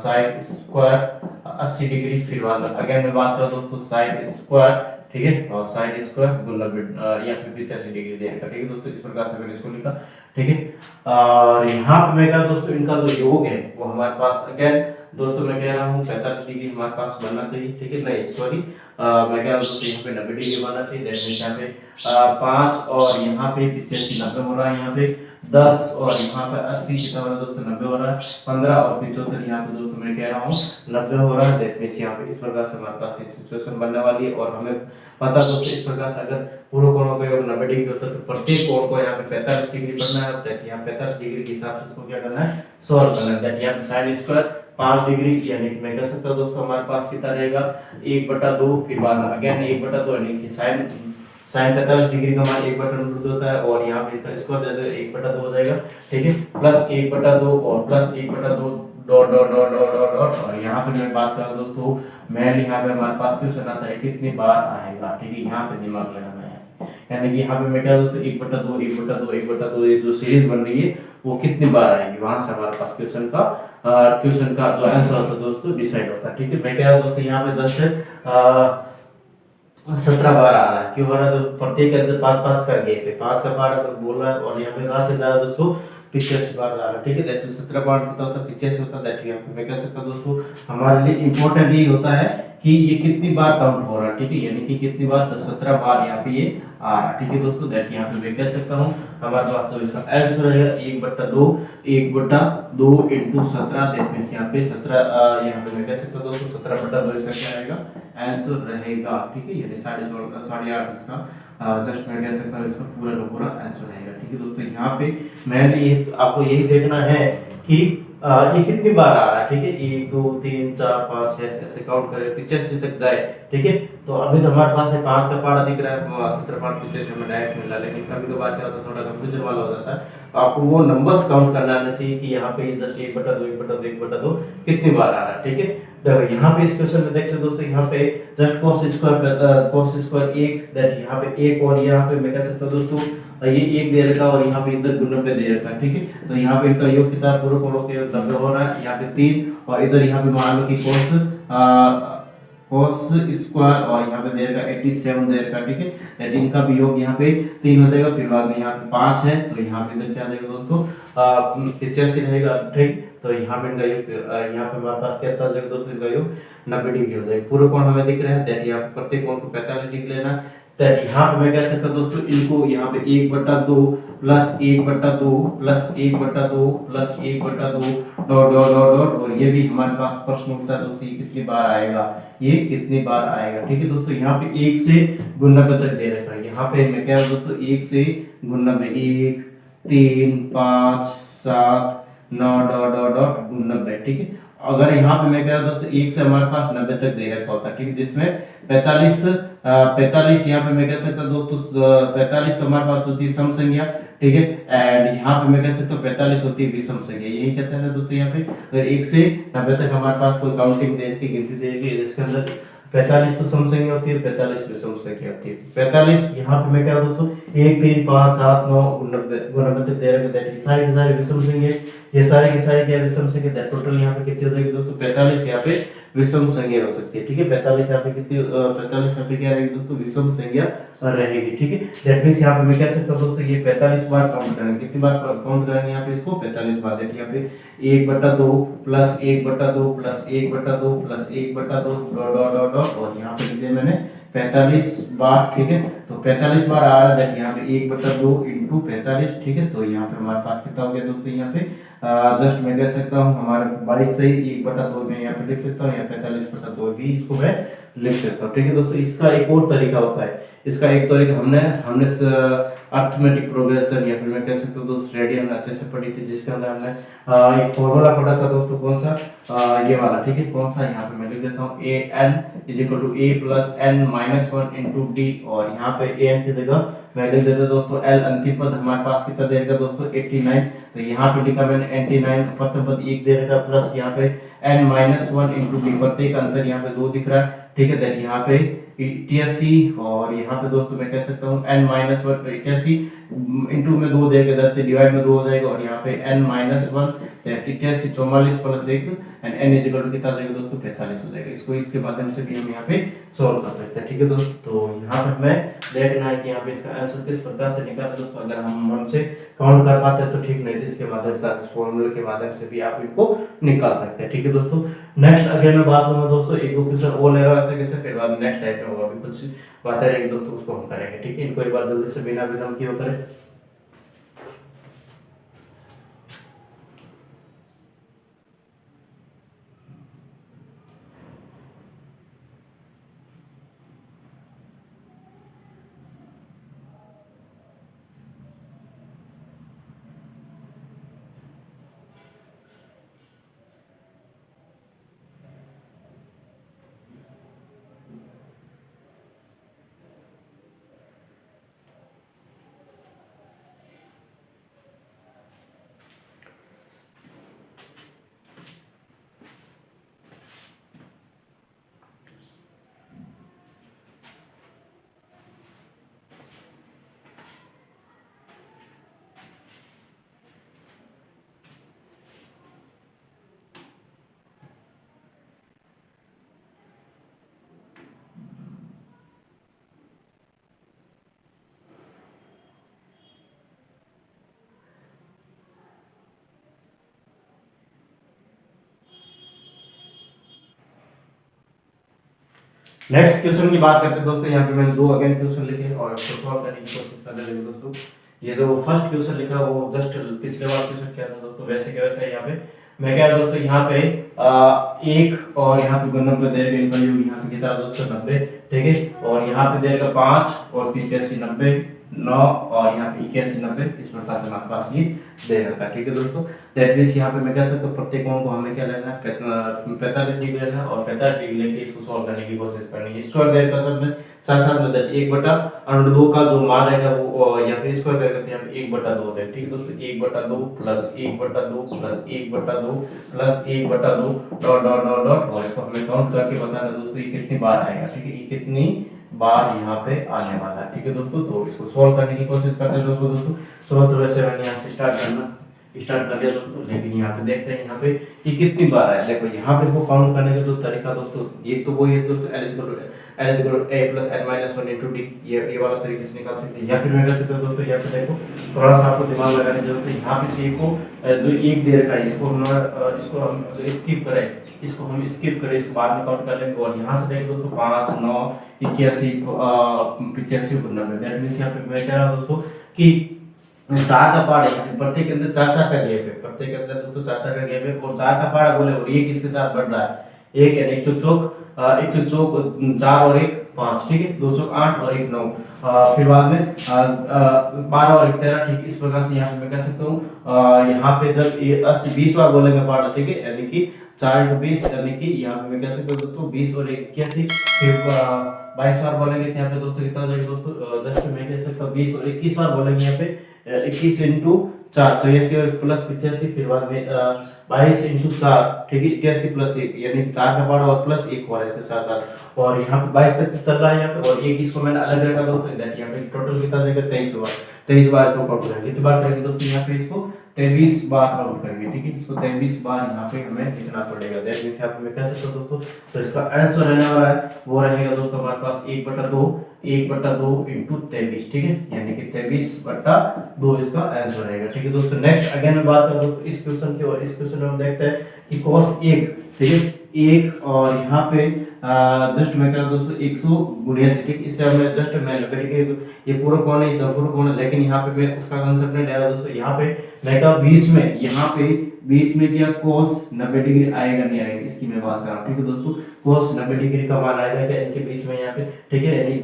साइन स्क्वायर 80 डिग्री, फिर बाद में अगेन मैं बात करूँ दोस्तों साइन स्क्वायर, ठीक है, और साइन स्क्वायर गुना या फिर 85 डिग्री देगा, ठीक है दोस्तों। इस प्रकार से मैंने इसको लिखा, ठीक है। और यहाँ पे मैं कह दोस्तों इनका जो योग है वो हमारे पास अगेन दोस्तों मैं कह रहा हूँ 45 डिग्री हमारे पास बनना चाहिए, ठीक है। नहीं सॉरी, मैं कह रहा हूँ दोस्तों यहाँ पे 90 डिग्री बनना चाहिए। दैट मींस यहाँ पे 5 और यहाँ पे 85 90 हो रहा है, यहाँ पे 10 और यहाँ पे 80 कितना हो रहा है दोस्तों 90 हो रहा है, 15 और 75 यहाँ पे दोस्तों मैं कह रहा हूँ 90 हो रहा है। दैट मींस यहाँ पे इस प्रकार से हमारे पास एक सिचुएशन बनने वाली है। और हमें पता दोस्तों इस प्रकार से अगर पूरे कोणों का योग 90 डिग्री होता है तो प्रत्येक कोण को यहाँ पे 45 डिग्री पढ़ना है। दैट यहाँ 45 डिग्री के हिसाब से इसको क्या करना है, सॉल्व करना है। दैट यहाँ पे साइन स्क्वायर 5 डिग्री यानी कि मैं कह सकता हूं दोस्तों हमारे पास कितना रहेगा 1/2, फिर बाद में अगेन 1/2 यानी कि साइन 45 डिग्री का मान 1/2 होता है, और यहाँ पे इसका स्क्वायर दे दो 1/2 हो जाएगा, ठीक है। प्लस 1/2 और plus 1/2 dot dot dot dot dot dot, और यहाँ पे मैं बात करूँ दोस्तों मेनली यहाँ पे हमारे पास क्वेश्चन आता है कितनी बार आएगा, ठीक है। यहाँ पे दिमाग लगाना है, यानी कि यहाँ पे मैं क्या दोस्तों 1/2 1/2 1/2 ये जो सीरीज बन रही है वो कितनी बार आएगी, वहां से हमारे पास क्वेश्चन का जो आंसर होता है दोस्तों डिसाइड होता है, ठीक है। मैं क्या दोस्तों यहाँ पे जस्ट 17 बार आ रहा है, क्यों आ रहा है? तो प्रत्येक के अंदर 5-5 का गैप है, 5 का बार अगर बोल रहा है, और यहाँ पे कहाँ से जा रहा है दोस्तों 85 बार जा रहा है, ठीक है। दैट 17 बार कितना होता है 85 होता है। दैट यहाँ पे मैं कह सकता दोस्तों हमारे लिए इंपॉर्टेंट ये होता है कि ये कितनी बार काउंट हो रहा है, ठीक है, यानी कि कितनी बार, तो 17 बार यहाँ पे ये आ रहा है, ठीक है दोस्तों। दैट यहाँ पे मैं कह सकता हूँ हमारे पास तो इसका आंसर रहेगा 1/2 इंटू 17। दैट मींस यहाँ पे 17 यहाँ पे मैं कह सकता हूँ दोस्तों 17/2 इसका क्या रहेगा आंसर रहेगा, ठीक है। यानी 8.5 इसका जस्ट मैं कह सकता हूँ इसका पूरा का पूरा आंसर रहेगा, ठीक है दोस्तों। यहाँ पे मैंने आपको यही देखना है कि ये कितनी बार आ रहा है, ठीक है। 1 2 3 4 5 6 ऐसे काउंट करें 85 तक जाए, ठीक है। तो अभी तो हमारे पास 5 का पहाड़ा दिख रहा है 17 5 85 में डायरेक्ट मिल रहा है, लेकिन कभी कभार क्या होता है थोड़ा कंफ्यूजन वाला हो जाता है। तो आपको वो नंबर्स काउंट करना आना चाहिए कि यहाँ पे जस्ट 1/2 कितनी बार आ रहा है, ठीक है। देखो यहाँ पे इस क्वेश्चन में देख सकते दोस्तों यहाँ पे जस्ट cos स्क्वायर 1, दैट यहाँ पे 1, और यहाँ पे मैं कह सकता हूँ दोस्तों ये 1 दे रखा और यहाँ पे इधर गुणन पे दे रखा है, ठीक है। तो यहाँ पे इनका योग कितना पूरे कोणों के 90 हो रहा है, यहाँ पे 3 और इधर यहाँ पे मान लो कि cos स्क्वायर और यहाँ पे दे रखा 87 दे रखा, ठीक है। दैट इनका भी योग यहाँ पे 3 हो जाएगा, फिर बाद में यहाँ पे 5 है तो यहाँ पे इधर क्या आ जाएगा दोस्तों 85 रहेगा, ठीक। तो यहाँ पे इनका योग यहाँ पे हमारे पास क्या था दोस्तों इनका योग 90 डिग्री हो जाएगा। पूरे कोण हमें दिख रहे हैं, दैट यहाँ पे प्रत्येक कोण को 45 डिग्री लेना। दैट यहाँ पे मैं कह सकता दोस्तों इनको यहाँ पे 1/2 plus 1/2 plus 1/2 plus 1/2 dot dot dot dot, और ये भी हमारे पास प्रश्न उठता है दोस्तों ये कितनी बार आएगा, ये कितनी बार आएगा, ठीक है दोस्तों। यहाँ पे 1 से 90 तक दे रखा है, यहाँ पे मैं कह रहा दोस्तों 1 से 90 1 3 5 7 9 डॉट डॉट डॉट 90, ठीक है। अगर यहाँ पे मैं कह रहा दोस्तों 1 से हमारे पास 90 तक दे रखा होता है, ठीक है, जिसमें 45 यहाँ पे मैं कह सकता दोस्तों 45 तो हमारे पास होती है सम संख्या, ठीक है। एंड यहाँ पे मैं कह सकता हूँ 45 होती है विषम संख्या, यही कहते हैं ना दोस्तों। यहाँ पे अगर 1 से 90 तक हमारे पास कोई काउंटिंग दे की गिनती देगी जिसके अंदर 45 तो सम संख्या होती है, 45 विषम संख्या होती है। 45 यहाँ पे मैं क्या दोस्तों 1 3 5 7 9 90 तक दे रखा है, सारी की सारी विषम संख्या, ये सारी की सारी क्या विषम संख्या, दैट टोटल यहाँ पे कितनी हो जाएगी दोस्तों 45 यहाँ पे विषम संख्या हो सकती है, ठीक है। 45 यहाँ पे कितनी 45 यहाँ पे क्या रहेगी दोस्तों विषम संख्या रहेगी, ठीक है। दैट मींस यहाँ पे मैं कह सकता हूँ दोस्तों ये 45 बार काउंट करेंगे, कितनी बार काउंट करेंगे यहाँ पे इसको 45 बार। दैट यहाँ पे 1/2 plus 1/2 plus 1/2 plus 1/2 dot dot dot, और यहाँ पे लिख दिया मैंने 45 बार, ठीक है। तो 45 बार आ रहा है, यहाँ पे 1/2 इंटू 45, ठीक है। तो यहाँ पे हमारे पास कितना हो गया दोस्तों, यहाँ पे जस्ट मैं कह सकता हूँ हमारे 22 से 1/2 में यहाँ पे लिख सकता हूँ, या 45/2 भी इसको मैं लिख सकता हूँ, ठीक है दोस्तों। इसका एक और तरीका होता है, इसका एक तरीका हमने हमने अर्थमेटिक प्रोग्रेशन या फिर मैं कह सकता हूँ दोस्तों रेडियन अच्छे से पढ़ी थी, जिसके अंदर हमने एक फॉर्मूला पढ़ा था दोस्तों, कौन सा, ये वाला, ठीक है। कौन सा, यहाँ पे मैं लिख देता हूँ a n is equal to a plus n minus 1 into D, और यहाँ पे a n की जगह मैं लिख देता दोस्तों l, अंतिम पद हमारे पास कितना दे रखा दोस्तों 89, तो यहाँ पे लिखा मैंने 89, प्रथम पद 1 दे रखा प्लस यहाँ पे n माइनस 1 इंटू डी, प्रत्येक अंतर यहाँ पे 2 दिख रहा है, ठीक है। दैट यहाँ पे 88, और यहाँ पे दोस्तों मैं कह सकता हूँ n माइनस 1 88 इंटू में 2 देकर करते डिवाइड में 2 हो जाएगा, और यहाँ पे n minus 1 88 44 plus 1 and n is equal to कितना जाएगा दोस्तों 45 हो जाएगा। इसको इसके माध्यम से भी हम यहाँ पे सॉल्व कर सकते हैं, ठीक है दोस्तों। तो यहाँ पे हमें देखना है कि यहाँ पे इसका आंसर किस प्रकार से निकाला दोस्तों। अगर हम मन से काउंट कर पाते हैं तो ठीक, नहीं तो इसके माध्यम से फॉर्मूले के माध्यम से भी आप इनको निकाल सकते हैं, ठीक है दोस्तों। नेक्स्ट अगेन मैं बात करूंगा दोस्तों, एक दो क्वेश्चन और ले रहा है कैसे, फिर बाद नेक्स्ट टाइप में होगा भी कुछ बातें रहेगी दोस्तों, उसको हम करेंगे, ठीक है। इनको एक बार जल्दी से बिना विलंब किए करें। नेक्स्ट क्वेश्चन की बात करते हैं दोस्तों। यहाँ पे मैंने दो अगेन क्वेश्चन लिखे और उसको सॉल्व करने की कोशिश कर रहे हैं दोस्तों। ये जो फर्स्ट क्वेश्चन लिखा वो जस्ट पिछले बार क्वेश्चन क्या था दोस्तों, वैसे के वैसे यहाँ पे मैं कह रहा दोस्तों, यहाँ पे एक और यहाँ पे गुणन पे देगा इनका योग, यहाँ पे कितना दोस्तों 90, ठीक है। और यहाँ पे देगा 5 और 85 90 9 और यहाँ पे 81 90, इस प्रकार से हमारे पास ये दे रखा है, ठीक है दोस्तों। दैट मींस यहाँ पे मैं कह सकता हूँ प्रत्येक कोण को हमें क्या लेना है 45 डिग्री लेना है, और 45 डिग्री लेके इसको सॉल्व करने की कोशिश करनी है। स्क्वायर देर का सब में साथ साथ में दैट 1/√2 का जो मान रहेगा वो या फिर स्क्वायर देर करते हैं यहाँ पे 1/2 है, ठीक है दोस्तों। 1/2 plus 1/2 plus 1/2 plus 1/2 dot dot dot dot, और इसको हमें काउंट करके बताना दोस्तों ये कितनी बार आएगा, ठीक है। ये कितनी बार यहाँ पे आने वाला है, ठीक है दोस्तों। तो इसको सॉल्व करने की कोशिश करते हैं दोस्तों। सॉल्व तो वैसे मैंने यहाँ से स्टार्ट कर लिया दोस्तों, लेकिन यहाँ पे देखते हैं यहाँ पे ये कितनी बार आया। देखो यहाँ पे इसको काउंट करने का जो तरीका दोस्तों, ये तो वही है दोस्तों, l = a + n - 1 * d, ये वाला तरीके से निकाल सकते हैं। या फिर मैं कह सकता हूँ दोस्तों, यहाँ पे देखो थोड़ा सा आपको दिमाग लगाने की जरूरत है। यहाँ पे से को जो एक दे रखा है इसको हम स्किप करें, इसको बाद में काउंट कर लेंगे। और यहाँ से देखो दोस्तों 5 9 81 85 90, दैट मींस यहाँ पे मैं कह रहा हूँ दोस्तों कि 4 का पार्ट है, प्रत्येक के अंदर 4 4 का गैप है, प्रत्येक के अंदर दोस्तों 4 4 का गैप है, और 4 का पार्ट बोले और एक इसके साथ बढ़ रहा है, एक यानी एक चौक 4 और 1 5, ठीक है। 2 चौक 8 और 1 9, फिर बाद में 12 और 1 13, ठीक। इस प्रकार से यहाँ पे मैं कह सकता हूँ यहाँ पे जब 80 20 बार बोलेंगे पार्ट, ठीक है, यानी कि 4 × 20 यानी कि यहाँ पे मैं कह सकता हूँ दोस्तों 20 और 1 81, फिर 22 बार बोलेंगे यहाँ पे दोस्तों कितना हो जाएगा दोस्तों, जस्ट मैं कह सकता हूँ 20 और 21 बार बोलेंगे यहाँ पे 21 × 4 84 और प्लस 85, फिर बाद में 22 × 4, ठीक है, 81 प्लस 1 यानी 4 का पार्ट और प्लस 1 और इसके साथ साथ, और यहाँ पे 22 तक चल रहा है यहाँ पे, और एक इसको मैंने अलग रखा दोस्तों, दैट यहाँ पे टोटल कितना जाएगा 23 बार इसको काउंट करेंगे। कितनी बार करेंगे दोस्तों, यहाँ पे इसको 23 बार काउंट करेंगे, ठीक है। इसको 23 बार यहाँ पे हमें लिखना पड़ेगा, दैट मींस यहाँ पे मैं कह सकता हूँ दोस्तों, तो इसका आंसर रहने वाला है वो रहेगा दोस्तों हमारे पास 1/2 × 23, ठीक है, यानी कि 23/2 इसका आंसर रहेगा, ठीक है दोस्तों। नेक्स्ट अगेन मैं बात करूँ दोस्तों इस क्वेश्चन की, और इस क्वेश्चन में हम देखते हैं कि cos 1, ठीक है, 1 और यहाँ पे जस्ट मैं कह रहा हूं दोस्तों 182, ठीक। इससे हमने जस्ट मैं 90 डिग्री, ये पूरा कोण है, ये संपूर्ण कोण है, लेकिन यहाँ पे मैं उसका कंसेप्ट नहीं ले रहा दोस्तों। यहाँ पे मैं कहा बीच में, यहाँ पे बीच में क्या cos 90 डिग्री आएगा नहीं आएगा, इसकी मैं बात कर रहा हूँ, ठीक है दोस्तों। cos 90 डिग्री का मान आएगा क्या इनके बीच में यहाँ पे, ठीक है। यानी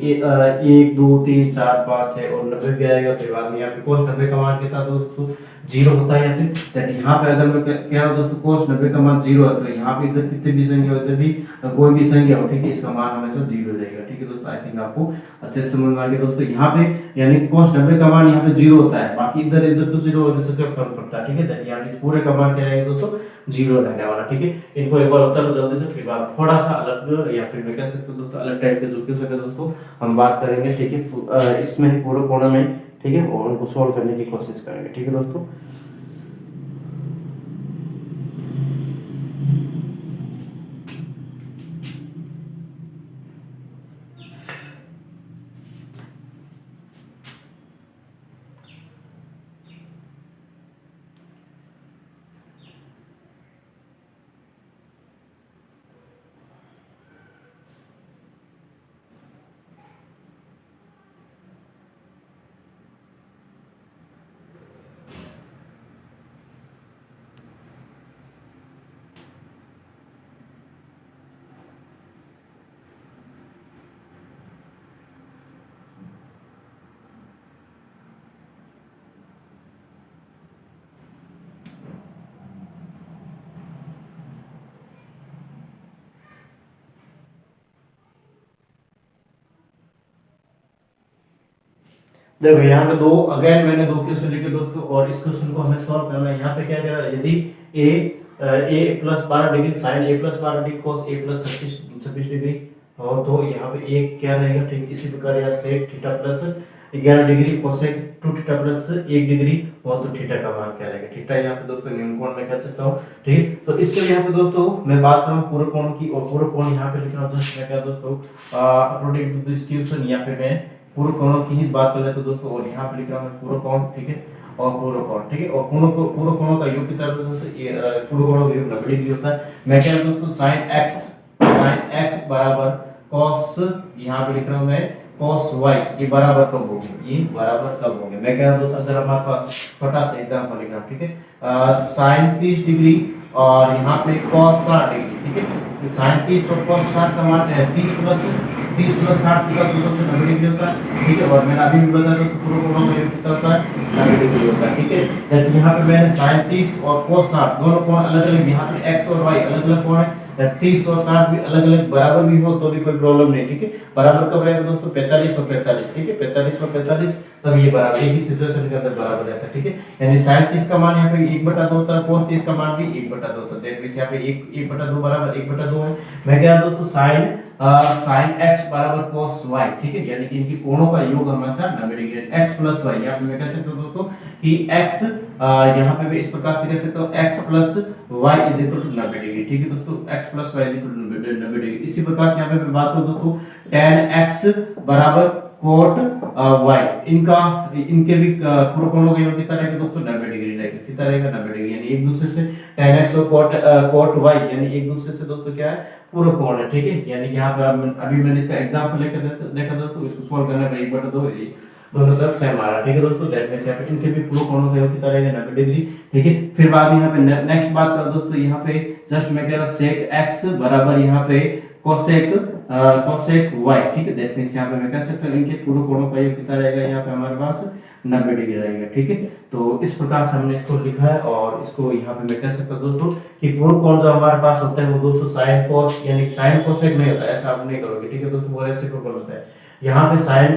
1 2 3 4 5 6 और 90 भी आएगा। फिर बाद में यहाँ पे cos 90 का मान कितना दोस्तों 0 होता है यहाँ पे। दैट यहाँ पे अगर मैं कह रहा हूँ दोस्तों cos 90 का मान 0 है, तो यहाँ पे इधर कितने भी संख्या हो, इधर भी कोई भी संख्या हो, ठीक है, इसका मान हमेशा 0 हो जाएगा, ठीक है दोस्तों। आई थिंक आपको अच्छे से समझ में आ गया दोस्तों। यहाँ पे यानी cos 90 का मान यहाँ पे 0 होता है, बाकी इधर इधर तो 0 होने से क्या फर्क पड़ता है, ठीक है। दैट यहाँ इस पूरे का मान क्या रहेगा दोस्तों 0 रहने वाला, ठीक है। इनको एक बार उत्तर जल्दी से, फिर बात थोड़ा सा अलग, या फिर मैं कह सकता हूँ दोस्तों अलग टाइप के जो क्वेश्चन है दोस्तों हम बात करेंगे, ठीक है। इसमें पूरे कोण में, ठीक है, और उनको सॉल्व करने की कोशिश करेंगे, ठीक है दोस्तों। देखो यहाँ पे दो, अगेन मैंने दो क्वेश्चन लिखे दोस्तों, और इस क्वेश्चन को हमें सॉल्व करना है। यहाँ पे क्या कह रहा है, यदि a plus 12 degree sine a plus 12 degree cos a plus 26 degree हो, तो यहाँ पे एक क्या रहेगा, ठीक। इसी प्रकार यहाँ sec theta plus 11 degree cosec 2 theta plus 1 degree हो, तो थीटा का मान क्या रहेगा। थीटा यहाँ पे दोस्तों न्यून कोण में कह सकता हूँ, ठीक। तो इसके लिए यहाँ पे दोस्तों मैं बात करूँ पूरे कोण की, और पूरे कोण यहाँ पे लिख रहा हूँ जस्ट मैं क्या दोस्तों अकॉर्डिंग टू दिस क्वेश्चन, या फिर मैं पूरे कोणों की ही बात कर लेते दोस्तों। और यहाँ पे लिख रहा हूँ पूरे कोण, ठीक है, और पूरे कोण, ठीक है। और पूरे कोणों का योग कितना होता है दोस्तों, ये पूरे कोणों का योग 90 डिग्री होता है। मैं कह रहा हूँ दोस्तों sin x बराबर cos, यहाँ पे लिख रहा हूँ मैं cos y, ये बराबर कब होंगे, ये बराबर कब होंगे। मैं कह रहा हूँ दोस्तों अगर हमारे पास छोटा सा एग्जांपल लिख रहा हूँ, ठीक है, sin 30 डिग्री और यहाँ पे cos 60 डिग्री, ठीक है। sin 30 और cos 60 का मान है 30 प्लस 60 का दोस्तों 90 डिग्री होता है, ठीक है। और मैंने अभी भी बताया दोस्तों पूरे कोणों का योग कितना होता है 90 डिग्री होता है, ठीक है। दैट यहाँ पे मैंने sin 30 और cos 60 दोनों कोण अलग अलग, यहाँ पे x और y अलग अलग कोण है, 30 और 60 भी अलग अलग बराबर भी हो तो भी कोई प्रॉब्लम नहीं, ठीक है। बराबर कब रहेगा दोस्तों 45 और 45, ठीक है, 45 और 45 तब ये बराबर एक ही सिचुएशन के अंदर बराबर रहता है, ठीक है। यानी sin 30 का मान यहाँ पे 1/2 होता है, cos 30 का मान भी 1/2 होता है। देखिए यहाँ पे 1/2 बराबर 1/2 है। मैं कह रहा हूं दोस्तों sin x बराबर cos y, ठीक है। यानी कि इनकी कोणों का योग हमेशा 90 डिग्री है। x प्लस y, यहाँ पे मैं कह सकता हूं दोस्तों कि x यहाँ पे भी इस प्रकार से कह सकता हूं x plus y is equal to 90 degree, ठीक है दोस्तों। x plus y is equal to 90 degree. इसी प्रकार से यहाँ पे मैं बात करूं दोस्तों tan x बराबर cot y, इनके भी पूरे कोणों का योग कितना रहेगा दोस्तों 90 डिग्री रहेगा, कितना रहेगा 90 डिग्री। यानी एक दूसरे से tan x और cot y यानी एक दूसरे से दोस्तों क्या है पूरे कोण है, ठीक है। यानी कि यहाँ पे अभी मैंने इसका एग्जांपल लेकर देखा दोस्तों, इसको सॉल्व करने पर 1/2 दोनों तरफ सेम आ रहा है, ठीक है दोस्तों। दैट मींस यहाँ पे इनके भी पूरे कोणों का योग कितना रहेगा 90 डिग्री, ठीक है। फिर बाद में यहाँ पे नेक्स्ट बात करो दोस्तों, यहाँ पे जस्ट मैं कह रहा हूँ sec x बराबर यहाँ पे cosec y, ठीक है। दैट मींस यहाँ पे मैं कह सकता हूँ इनके पूरे कोणों का योग कितना रहेगा, यहाँ पे हमारे पास 90 डिग्री रहेगा, ठीक है। तो इस प्रकार से हमने इसको लिखा है, और इसको यहाँ पे मैं कह सकता हूँ दोस्तों कि पूरे कोण जो हमारे पास होते हैं वो दोस्तों sin cos यानी sin cosec नहीं होता, ऐसा आप नहीं करोगे, ठीक है दोस्तों, वो रेसिप्रोकल होता है। यहाँ पे sin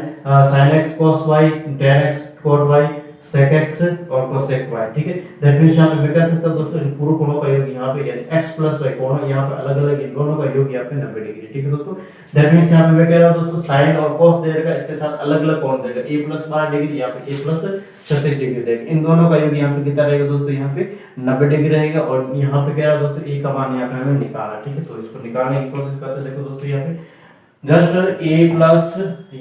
x cos y, tan x cot y, sec x और cosec y, ठीक है। दैट मींस यहाँ पे मैं कह सकता हूँ दोस्तों इन पूरे कोणों का योग यहाँ पे यानी x प्लस y कोण यहाँ पे अलग अलग इन दोनों का योग यहाँ पे 90 डिग्री, ठीक है दोस्तों। दैट मींस यहाँ पे मैं कह रहा हूँ दोस्तों sin और cos देगा, इसके साथ अलग अलग कोण देगा, a प्लस 12 डिग्री यहाँ पे a प्लस 36 डिग्री देगा। इन दोनों का योग यहाँ पे कितना रहेगा दोस्तों, यहाँ पे 90 डिग्री रहेगा। और यहाँ पे कह रहा दोस्तों a का मान यहाँ पे हमें निकालना, ठीक है। तो इसको निकालने की कोशिश करते देखो दोस्तों, यहाँ पे जस्ट a प्लस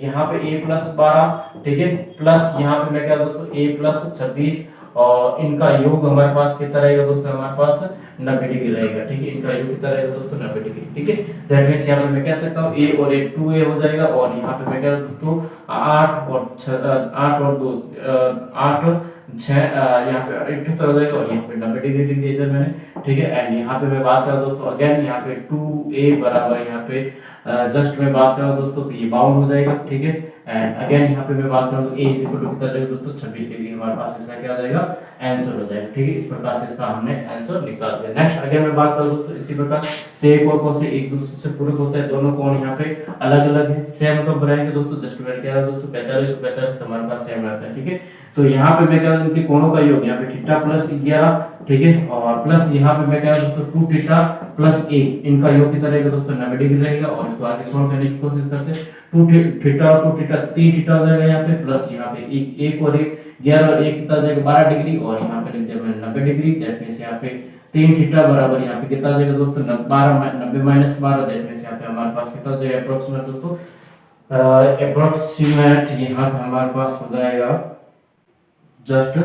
यहाँ पे a प्लस 12, ठीक है, प्लस यहाँ पे मैं क्या दोस्तों a प्लस 26 और इनका योग हमारे पास कितना रहेगा दोस्तों, हमारे पास 90 डिग्री रहेगा, ठीक है। इनका योग कितना रहेगा दोस्तों, 90 डिग्री, ठीक है। दैट मींस यहाँ पे मैं कह सकता हूँ a और a 2a हो जाएगा, और यहाँ पे मैं कह रहा हूँ दोस्तों 8 और 2 8 6 यहाँ पे 78 हो जाएगा, और यहाँ पे 90 डिग्री लिख दिया इधर मैंने, ठीक है। एंड यहाँ पे मैं बात कर रहा हूँ दोस्तों अगेन यहाँ पे 2a बराबर यहाँ पे जस्ट मैं बात कर रहा हूँ दोस्तों तो ये 52 हो जाएगा, ठीक है। एंड अगेन यहाँ पे मैं बात कर रहा हूँ a इक्वल टू कितना जाएगा दोस्तों, 26 डिग्री हमारे पास इसका क्या आ जाएगा, आंसर हो जाएगा, ठीक है। इस प्रकार से इसका हमने आंसर निकाल दिया। नेक्स्ट अगेन मैं बात करूँ दोस्तों इसी प्रकार सेक और कोसेक एक दूसरे से पूरक होता है, दोनों कोण यहाँ पे अलग अलग है, सेम कब बनाएंगे दोस्तों, जस्ट मैं कह रहा हूँ दोस्तों 45 हमारे पास सेम रहता है, ठीक है। तो यहाँ पे मैं कह रहा हूँ इनके कोणों का योग यहाँ पे थीटा प्लस 11, ठीक है, और प्लस यहाँ पे मैं कह रहा हूँ दोस्तों 2 थीटा प्लस 1, इनका योग कितना रहेगा दोस्तों, 90 डिग्री रहेगा। और इसको आगे सॉल्व करने की कोशिश करते हैं, 2 थीटा और 2 थीटा 3 थीटा हो जाएगा यहाँ पे, प्लस यहाँ पे 1 और 1 11 और 1 कितना हो जाएगा 12 डिग्री, और यहाँ पे लिख दिया मैंने 90 डिग्री। दैट मींस यहाँ पे 3 थीटा बराबर यहाँ पे कितना हो जाएगा दोस्तों 90 माइनस 12, दैट मींस यहाँ पे हमारे पास कितना हो जाएगा अप्रोक्सीमेट दोस्तों, अप्रोक्सीमेट यहाँ पे हमारे पास हो जाएगा जस्ट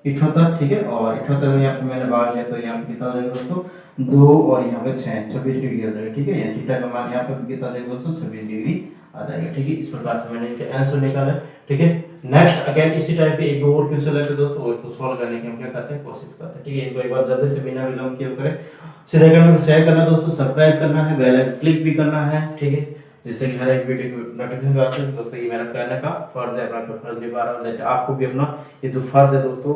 78, ठीक है। और 78 में यहाँ पे मैंने भाग दिया तो यहाँ पे कितना हो जाएगा दोस्तों 2 और यहाँ पे 26 डिग्री आ जाएगा, ठीक है। यहाँ थीटा का मान यहाँ पे कितना आ जाएगा दोस्तों 26 डिग्री आ जाएगा, ठीक है। इस प्रकार से मैंने इसका आंसर निकाला, ठीक है। नेक्स्ट अगेन इसी टाइप के एक दो और क्वेश्चन लेते हैं दोस्तों, और इसको सॉल्व करने की हम क्या करते हैं कोशिश करते हैं, ठीक है। इनको एक बार जल्दी से बिना विलंब किए करें, सीधे करने को शेयर करना दोस्तों, सब्सक्राइब करना है, बेल आइकन क्लिक भी करना है, ठीक है, जिससे कि हर एक वीडियो की नोटिफिकेशन आती है दोस्तों। ये मेरा कहने का फर्ज है, अपना फर्ज निभा रहा हूँ, आपको भी अपना ये जो फर्ज है दोस्तों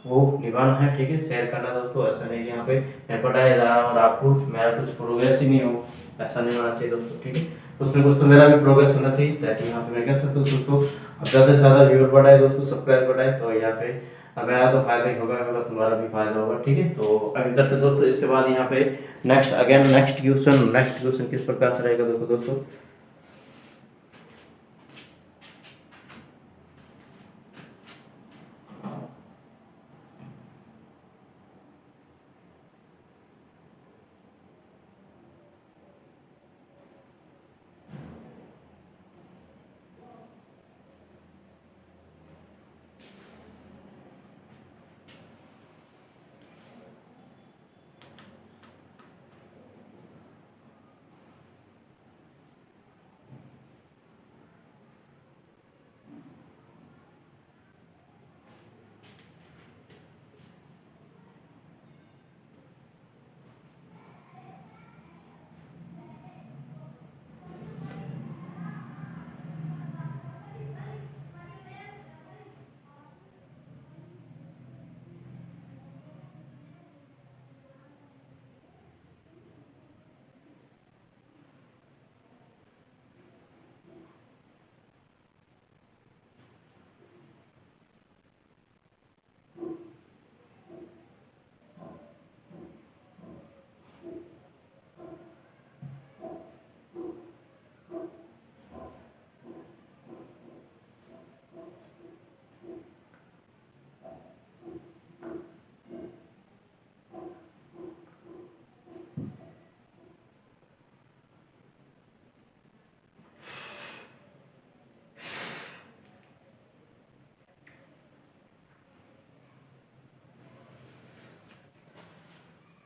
वो निभाना है, ठीक है। शेयर करना दोस्तों, ऐसा नहीं यहाँ पे मैं पढ़ाया जा रहा हूँ और आपको मेरा कुछ प्रोग्रेस ही नहीं हो, ऐसा नहीं होना चाहिए दोस्तों, ठीक है। उसमें दोस्तों मेरा भी प्रोग्रेस होना चाहिए, ताकि यहाँ पे मैं कह सकता हूँ दोस्तों अब ज़्यादा से ज़्यादा व्यूअर बढ़ाए दोस्तों, सब्सक्राइब बढ़ाए, तो यहाँ पे मेरा तो फायदा ही होगा, तुम्हारा भी फायदा होगा, ठीक है। तो अभी करते दोस्तों, इसके बाद यहाँ पे नेक्स्ट क्वेश्चन किस प्रकार से रहेगा दोस्तों।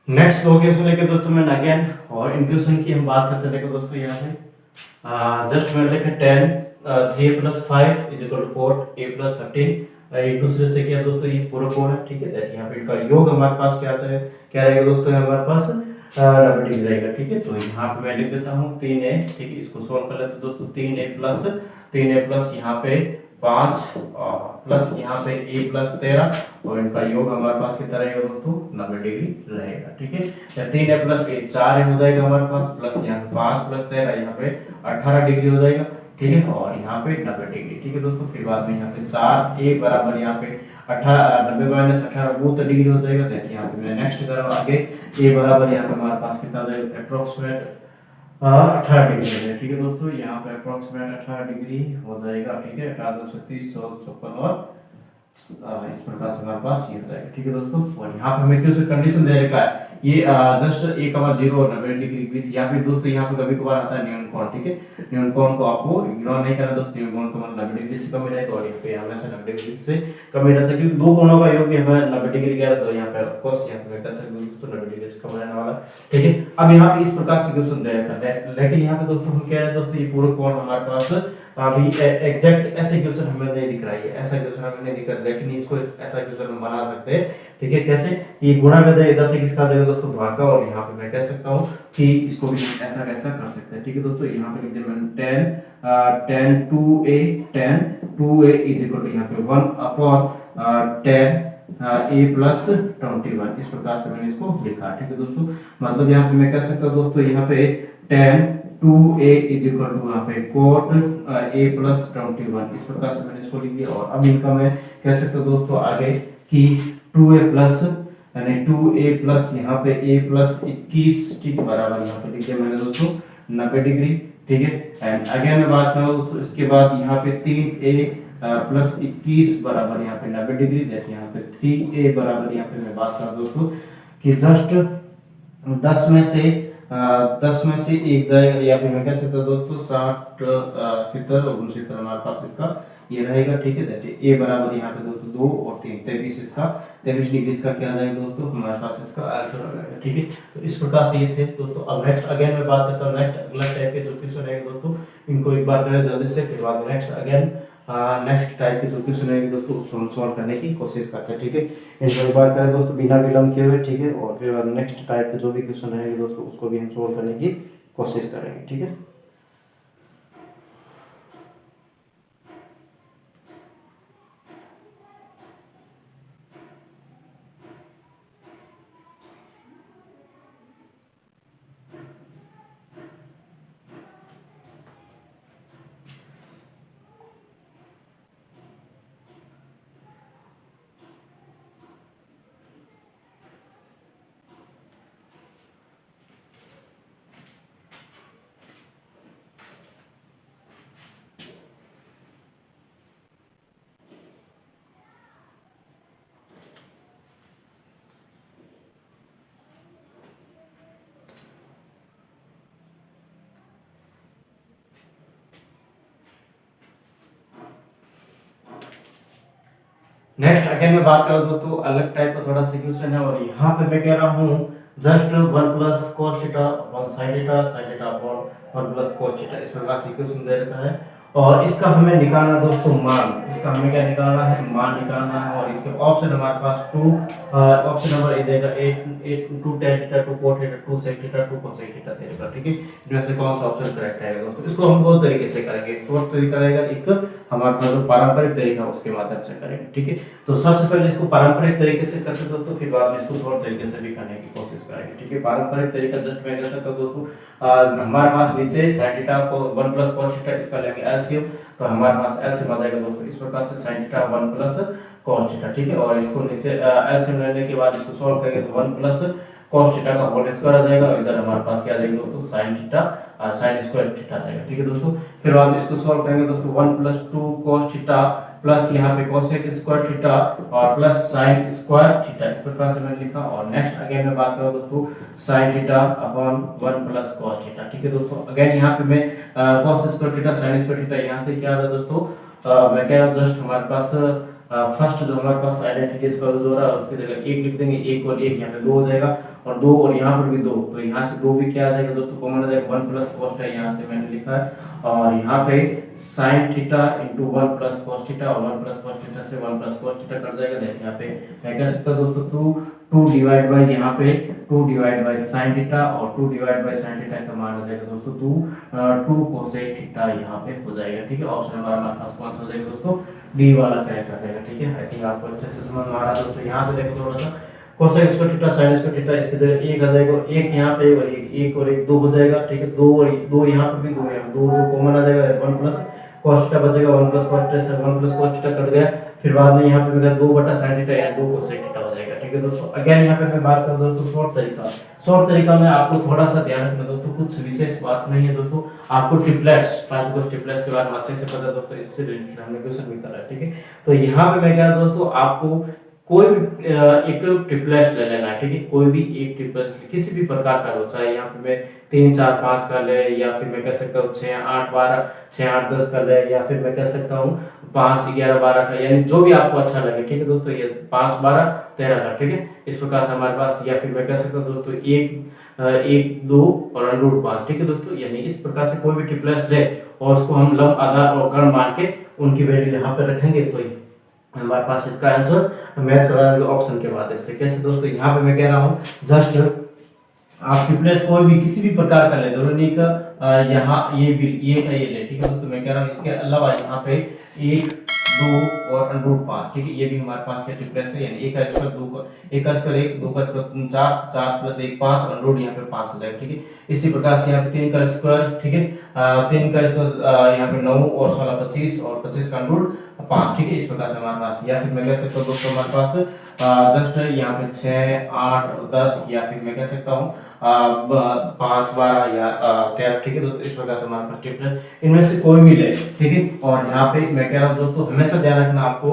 नेक्स्ट दो क्वेश्चन लेके दोस्तों मैं अगेन, और इन क्वेश्चन की हम बात करते हैं। देखो दोस्तों यहाँ पे जस्ट मैंने लिखा 10 3 + 5 = 4 a + 13, एक दूसरे से क्या दोस्तों ये पूरक कोण है, ठीक है। दैट यहाँ पे इनका योग हमारे पास क्या आता है, क्या रहेगा दोस्तों हमारे पास 90 डिग्री रहेगा, ठीक है। तो यहाँ पे मैं लिख देता हूँ 3a, ठीक है। इसको सॉल्व कर लेते हैं दोस्तों, 3a प्लस यहाँ पे 5 प्लस यहाँ पे a + 13, और इनका योग हमारे पास कितना रहेगा दोस्तों 90 डिग्री रहेगा, ठीक है। 3a + 1 4 हो जाएगा हमारे पास, प्लस यहाँ पे 5 + 13 यहाँ पे 18 डिग्री हो जाएगा, ठीक है, और यहाँ पे 90 डिग्री, ठीक है दोस्तों। फिर बाद में यहाँ पे 4a बराबर यहाँ पे 90 माइनस 18 वो तो डिग्री हो जाएगा। देखिए यहाँ पे मैं नेक्स्ट कर रहा हूँ आगे, a बराबर यहाँ पे हमारे पास कितना हो जाएगा अप्रोक्सीमेट 18 डिग्री है, ठीक है दोस्तों। यहाँ पे अप्रोक्सीमेट 18 डिग्री हो जाएगा, ठीक है। 18 36 154 और इस प्रकार से हमारे पास ये हो जाएगा, ठीक है दोस्तों। और यहाँ पे हमें क्यों कंडीशन दे रखा है ये जस्ट 1,0 और 90 डिग्री के बीच। यहाँ पे दोस्तों यहाँ पे कभी कभार आता है न्यून कोण, ठीक है। न्यून कोण को आपको इग्नोर नहीं करना दोस्तों, न्यून कोण का मतलब 90 डिग्री से कम ही रहेगा और यहाँ पे हमेशा 90 डिग्री से कम ही रहता है, क्योंकि दो कोणों का योग भी हमें 90 डिग्री का है, तो यहाँ पे ऑफकोर्स यहाँ पे कर सकते दोस्तों 90 डिग्री से कम रहने वाला, ठीक है। अब यहाँ पे इस प्रकार से क्वेश्चन देगा, लेकिन यहाँ पे दोस्तों हम कह रहे हैं दोस्तों ये पूरा कोण हमारे पास अभी एग्जैक्ट ऐसे क्वेश्चन हमें नहीं दिख रहा है, ऐसा क्वेश्चन हमें नहीं दिख रहा, लेकिन इसको ऐसा क्वेश्चन हम बना सकते हैं, ठीक है। कैसे? ये गुणा में इधर तक इसका देगा दोस्तों भाग का, और यहाँ पे मैं कह सकता हूँ कि इसको भी ऐसा कैसा कर सकते हैं, ठीक है दोस्तों। यहाँ पे लिख दिया मैंने 10 2a इज इक्वल टू यहाँ पे 1/10 a प्लस 21, इस प्रकार से मैंने इसको लिखा, ठीक है दोस्तों। मतलब यहाँ पे मैं कह सकता हूँ दोस्तों यहाँ पे 10 2a इज इक्वल टू यहाँ पे cot a प्लस 21, इस प्रकार से मैंने इसको लिख दिया। और अब इनका मैं कह सकता हूँ दोस्तों आगे कि 2a प्लस यानी 2a प्लस यहाँ पे a प्लस 21 ठीक बराबर यहाँ पे लिख दिया मैंने दोस्तों 90 डिग्री, ठीक है। एंड अगेन मैं बात करूँ तो इसके बाद यहाँ पे 3a प्लस 21 बराबर यहाँ पे 90 डिग्री, जैसे यहाँ पे 3a बराबर यहाँ पे मैं बात कर दोस्तों कि जस्ट 10 में से एक जाएगा, या फिर मैं कह सकता हूँ दोस्तों 60 70 और 69 हमारे पास इसका ये रहेगा, ठीक है। दैट ए बराबर यहाँ पे दोस्तों 2 और 3 23 इसका 23 डिग्री इसका क्या आ जाएगा दोस्तों हमारे पास इसका आंसर आ जाएगा, ठीक है। तो इस प्रकार से ये थे दोस्तों। अब नेक्स्ट अगेन मैं बात करता हूँ नेक्स्ट अगला टाइप के जो क्वेश्चन रहेगा दोस्तों, इनको एक बार करें जल्दी से, फिर बाद में नेक्स्ट अगेन नेक्स्ट टाइप के जो क्वेश्चन रहेंगे दोस्तों उसको हम सॉल्व करने की कोशिश करते हैं, ठीक है। इनको एक बार करें दोस्तों बिना विलंब किए हुए, ठीक है। और फिर नेक्स्ट टाइप के जो भी क्वेश्चन रहेंगे दोस्तों उसको भी हम सॉल्व करने की कोशिश करेंगे, ठीक है। नेक्स्ट अगेन मैं बात करूं दोस्तों अलग टाइप का थोड़ा सा क्वेश्चन है, और यहाँ पे मैं कह रहा हूँ just 1 plus cos theta upon sin theta upon 1 plus cos theta, इस प्रकार से क्वेश्चन दे रखा है। और इसका हमें निकालना दोस्तों मान, इसका हमें क्या निकालना है, मान निकालना है। और इसके ऑप्शन हमारे पास 2 ऑप्शन नंबर ए देगा 8 2 tan theta 2 cot theta 2 sec theta 2 cosec theta देगा, ठीक है। इनमें से कौन सा ऑप्शन करेक्ट है दोस्तों? इसको हम दो तरीके से करेंगे, शॉर्ट तरीका रहेगा, एक हमारे पास जो पारंपरिक तरीका उसके माध्यम से करेंगे, ठीक है। तो सबसे पहले इसको पारंपरिक तरीके से करते दोस्तों, फिर बाद में इसको शॉर्ट तरीके से भी करने की कोशिश करेंगे, ठीक है। पारंपरिक तरीका जस्ट मैं कह सकता हूं दोस्तों हमारे पास नीचे sin थीटा को 1 प्लस cos थीटा इसका लेंगे एलसीएम, तो हमारे पास एलसीएम आ जाएगा दोस्तों इस प्रकार से sin theta 1 plus cos theta, ठीक है। और इसको नीचे एलसीएम लेने के बाद इसको सॉल्व करेंगे तो 1 प्लस cos थीटा का होल स्क्वायर आ जाएगा, और इधर हमारे पास क्या आ जाएगा दोस्तों sin theta sin square theta आ जाएगा, ठीक है दोस्तों। फिर बाद इसको सॉल्व करेंगे दोस्तों 1 प्लस 2 cos थीटा प्लस यहाँ पे cosec स्क्वायर थीटा और प्लस sin स्क्वायर थीटा, इस प्रकार से मैंने लिखा। और नेक्स्ट अगेन मैं बात करूँ दोस्तों sin theta upon 1 plus cos theta, ठीक है दोस्तों। अगेन यहाँ पे मैं cos square theta sin square theta यहाँ से क्या आ रहा है दोस्तों, मैं कह रहा हूँ जस्ट हमारे पास फर्स्ट जो हमारे पास आइडेंटिटी इसका जो रहा है उसकी जगह 1 लिख देंगे, 1 और 1 यहाँ पे 2 हो जाएगा, और 2 और यहाँ पर भी 2, तो यहाँ से 2 भी क्या आ जाएगा दोस्तों कॉमन आ जाएगा, 1 प्लस cos थीटा यहाँ से मैंने लिखा है। और यहाँ पे sin theta into 1 plus cos theta, और 1 प्लस cos थीटा से 1 प्लस cos थीटा कट जाएगा। देखिए यहाँ पे मैं कह सकता हूँ दोस्तों 2 डिवाइड बाय यहाँ पे 2 डिवाइड बाय sin थीटा, और 2 डिवाइड बाय sin थीटा का मान हो जाएगा दोस्तों 2 cosec थीटा यहाँ पे हो जाएगा, ठीक है। ऑप्शन नंबर हमारे पास कौन सा हो जाएगा दोस्तों, डी वाला करेक्ट आ जाएगा, ठीक है। आई थिंक आपको अच्छे से समझ में आ रहा है दोस्तों। यहाँ से देखो थोड़ा सा cosec square theta sin square theta इसकी जगह 1 आ जाएगा, 1 यहाँ पे और 1 और 1 2 हो जाएगा, ठीक है। 2 और 2 यहाँ पर भी 2 यहाँ 2 कॉमन आ जाएगा, 1 प्लस cos थीटा बचेगा, 1 प्लस cos थीटा से 1 प्लस cos थीटा कट गया। फिर बाद में यहाँ पे मिला 2 बटा sin थीटा या 2 cosec थीटा हो जाएगा, ठीक है दोस्तों। अगेन यहाँ पे मैं बात करूँ दोस्तों शॉर्ट तरीका में आपको थोड़ा सा ध्यान रखना दोस्तों, कुछ विशेष बात नहीं है दोस्तों। आपको ट्रिपलेट्स ट्रिपलेट्स के बारे में अच्छे से पता है दोस्तों, इससे रिलेटेड हमने क्वेश्चन भी करा है, ठीक है। तो यहाँ पे मैं कह रहा दोस्तों आपको कोई भी एक ट्रिपलेट्स ले लेना है, ठीक है, कोई भी एक ट्रिपलेट्स किसी भी प्रकार का हो, चाहे यहाँ पे मैं 3 4 5 का ले, या फिर मैं कह सकता हूँ 6 8 12 6 8 10 का ले, या फिर मैं कह सकता हूँ 5 11 12 का, यानी जो भी आपको अच्छा लगे, ठीक है दोस्तों, ये 5 12 13 का, ठीक है, इस प्रकार से हमारे पास, या फिर मैं कह सकता हूँ दोस्तों 1 2 और अंडर 5, ठीक है दोस्तों, यानी इस प्रकार से कोई भी ट्रिपलेट्स ले और उसको हम लंब आधार और कर्ण मान के उनकी वैल्यू यहाँ पे रखेंगे, तो हमारे पास इसका आंसर मैच कराएंगे ऑप्शन के माध्यम से। कैसे दोस्तों, यहाँ पे मैं कह रहा हूँ जस्ट आप ट्रिपलेट्स कोई भी किसी भी प्रकार का ले, जरूरी नहीं का यहाँ ये भी ये का ये ले, ठीक है दोस्तों, मैं कह रहा हूँ इसके अलावा यहाँ पे 1 2 और अंडर 5, ठीक है, ये भी हमारे पास क्या ट्रिपलेट्स है, यानी 1 का स्क्वायर 2 का 1 का स्क्वायर 1 2 का स्क्वायर 4 4 प्लस 1 5 अंडर यहाँ पे 5 हो जाएगा, ठीक है। इसी प्रकार से यहाँ पे 3 का स्क्वायर, ठीक है, 3 का स्क्वायर यहाँ पे 9 और 16 25 और 25 का अंडर 5, ठीक है, इस प्रकार से हमारे पास, या फिर मैं कह सकता हूँ दोस्तों हमारे पास जस्ट यहाँ पे 6 8 10, या फिर मैं कह सकता हूँ 5 12 या 13, ठीक है दोस्तों, इस प्रकार से हमारे पास ट्रिपलेट इनमें से कोई भी ले, ठीक है। और यहाँ पे मैं कह रहा हूँ दोस्तों हमेशा ध्यान रखना आपको,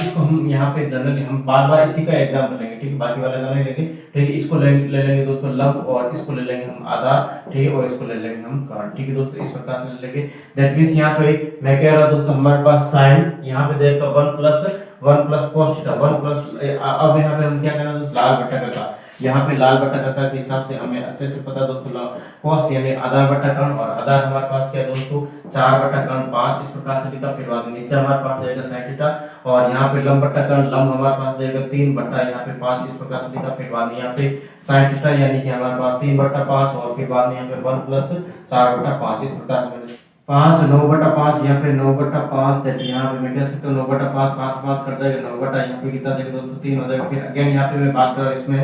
इसको हम यहाँ पे जनरली हम बार बार इसी का एग्जाम्पल लेंगे, ठीक है, बाकी वाले नहीं लेंगे, ठीक है, इसको ले लेंगे दोस्तों लंब, और इसको ले लेंगे हम आधार, ठीक है, और इसको ले लेंगे हम कर्ण, ठीक है दोस्तों, इस प्रकार से ले लेंगे। दैट मींस यहाँ पे मैं कह रहा हूँ दोस्तों हमारे पास साइन यहाँ पे देगा 1 प्लस cos थीटा 1 प्लस, अब यहाँ पे हम क्या करना है दोस्तों, लाल बट्टा का, यहाँ पे लाल बट्टा कटा के हिसाब से हमें अच्छे से पता दोस्तों cos यानी आधार बट्टा कर्ण, और आधार हमारे पास क्या दोस्तों 4 बट्टा कर्ण 5, इस प्रकार से लिखा, फिर बाद में नीचे हमारे पास जाएगा sin थीटा, और यहाँ पे लंब बट्टा कर्ण लंब हमारे पास जाएगा 3 बट्टा यहाँ पे 5, इस प्रकार से लिखा, फिर बाद में यहाँ पे sin थीटा यानी कि हमारे पास 3 बट्टा 5, और फिर बाद में यहाँ पे 1 प्लस 4 बट्टा 5, इस प्रकार से मैंने 5 9 बटा 5, यहाँ पे 9 बटा 5, दैट यहाँ पे मैं कह सकता हूँ 9 बटा 5 5 5 कट जाएगा, 9 बटा यहाँ पे कितना देगा दोस्तों 3 हो जाएगा। फिर अगेन यहाँ पे मैं बात कर रहा हूँ इसमें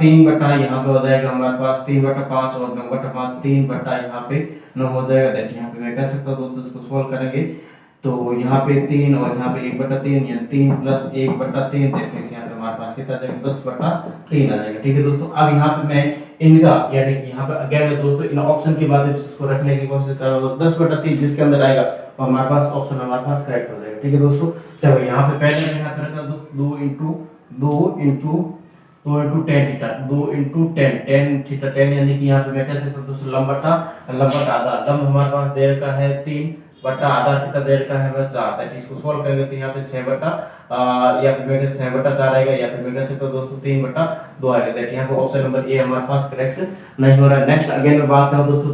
3 बटा यहाँ पे हो जाएगा हमारे पास 3 बटा 5 और 9 बटा 5, 3 बटा यहाँ पे 9 हो जाएगा, दैट यहाँ पे मैं कह सकता हूँ दोस्तों इसको सोल्व करेंगे तो यहाँ पे 3 और यहाँ पे 1 बटा 3 या 3 प्लस 1 बटा 3, देखने से यहाँ पे हमारे पास कितना जाएगा 10 बटा 3 आ जाएगा, ठीक है दोस्तों। अब यहाँ पे मैं इनका यानी कि यहाँ पे अगेन मैं दोस्तों इन ऑप्शन के माध्यम से इसको रखने की कोशिश कर रहा हूँ, 10 बटा 3 जिसके अंदर आएगा और हमारे पास ऑप्शन हमारे पास करेक्ट हो जाएगा, ठीक है दोस्तों। चलो यहाँ पे पहले मैं यहाँ पे रखा दोस्तों 2 इंटू 10 थीटा 2 इंटू 10 थीटा 10, यानी कि यहाँ पे मैं कह सकता हूँ दोस्तों लंब बटा आधा, लंब हमारे पास दे रखा है 3 बटा आधा कितना दे रखा है 4, दैट इसको सॉल्व करेंगे तो यहाँ पे 6 बटा या फिर मैं कह 6 बटा 4 आएगा, या फिर मैं कह सकता हूँ दोस्तों 3 बटा 2 आएगा, दैट यहाँ पे ऑप्शन नंबर ए हमारे पास करेक्ट नहीं हो रहा है। नेक्स्ट अगेन मैं बात करूँ दोस्तों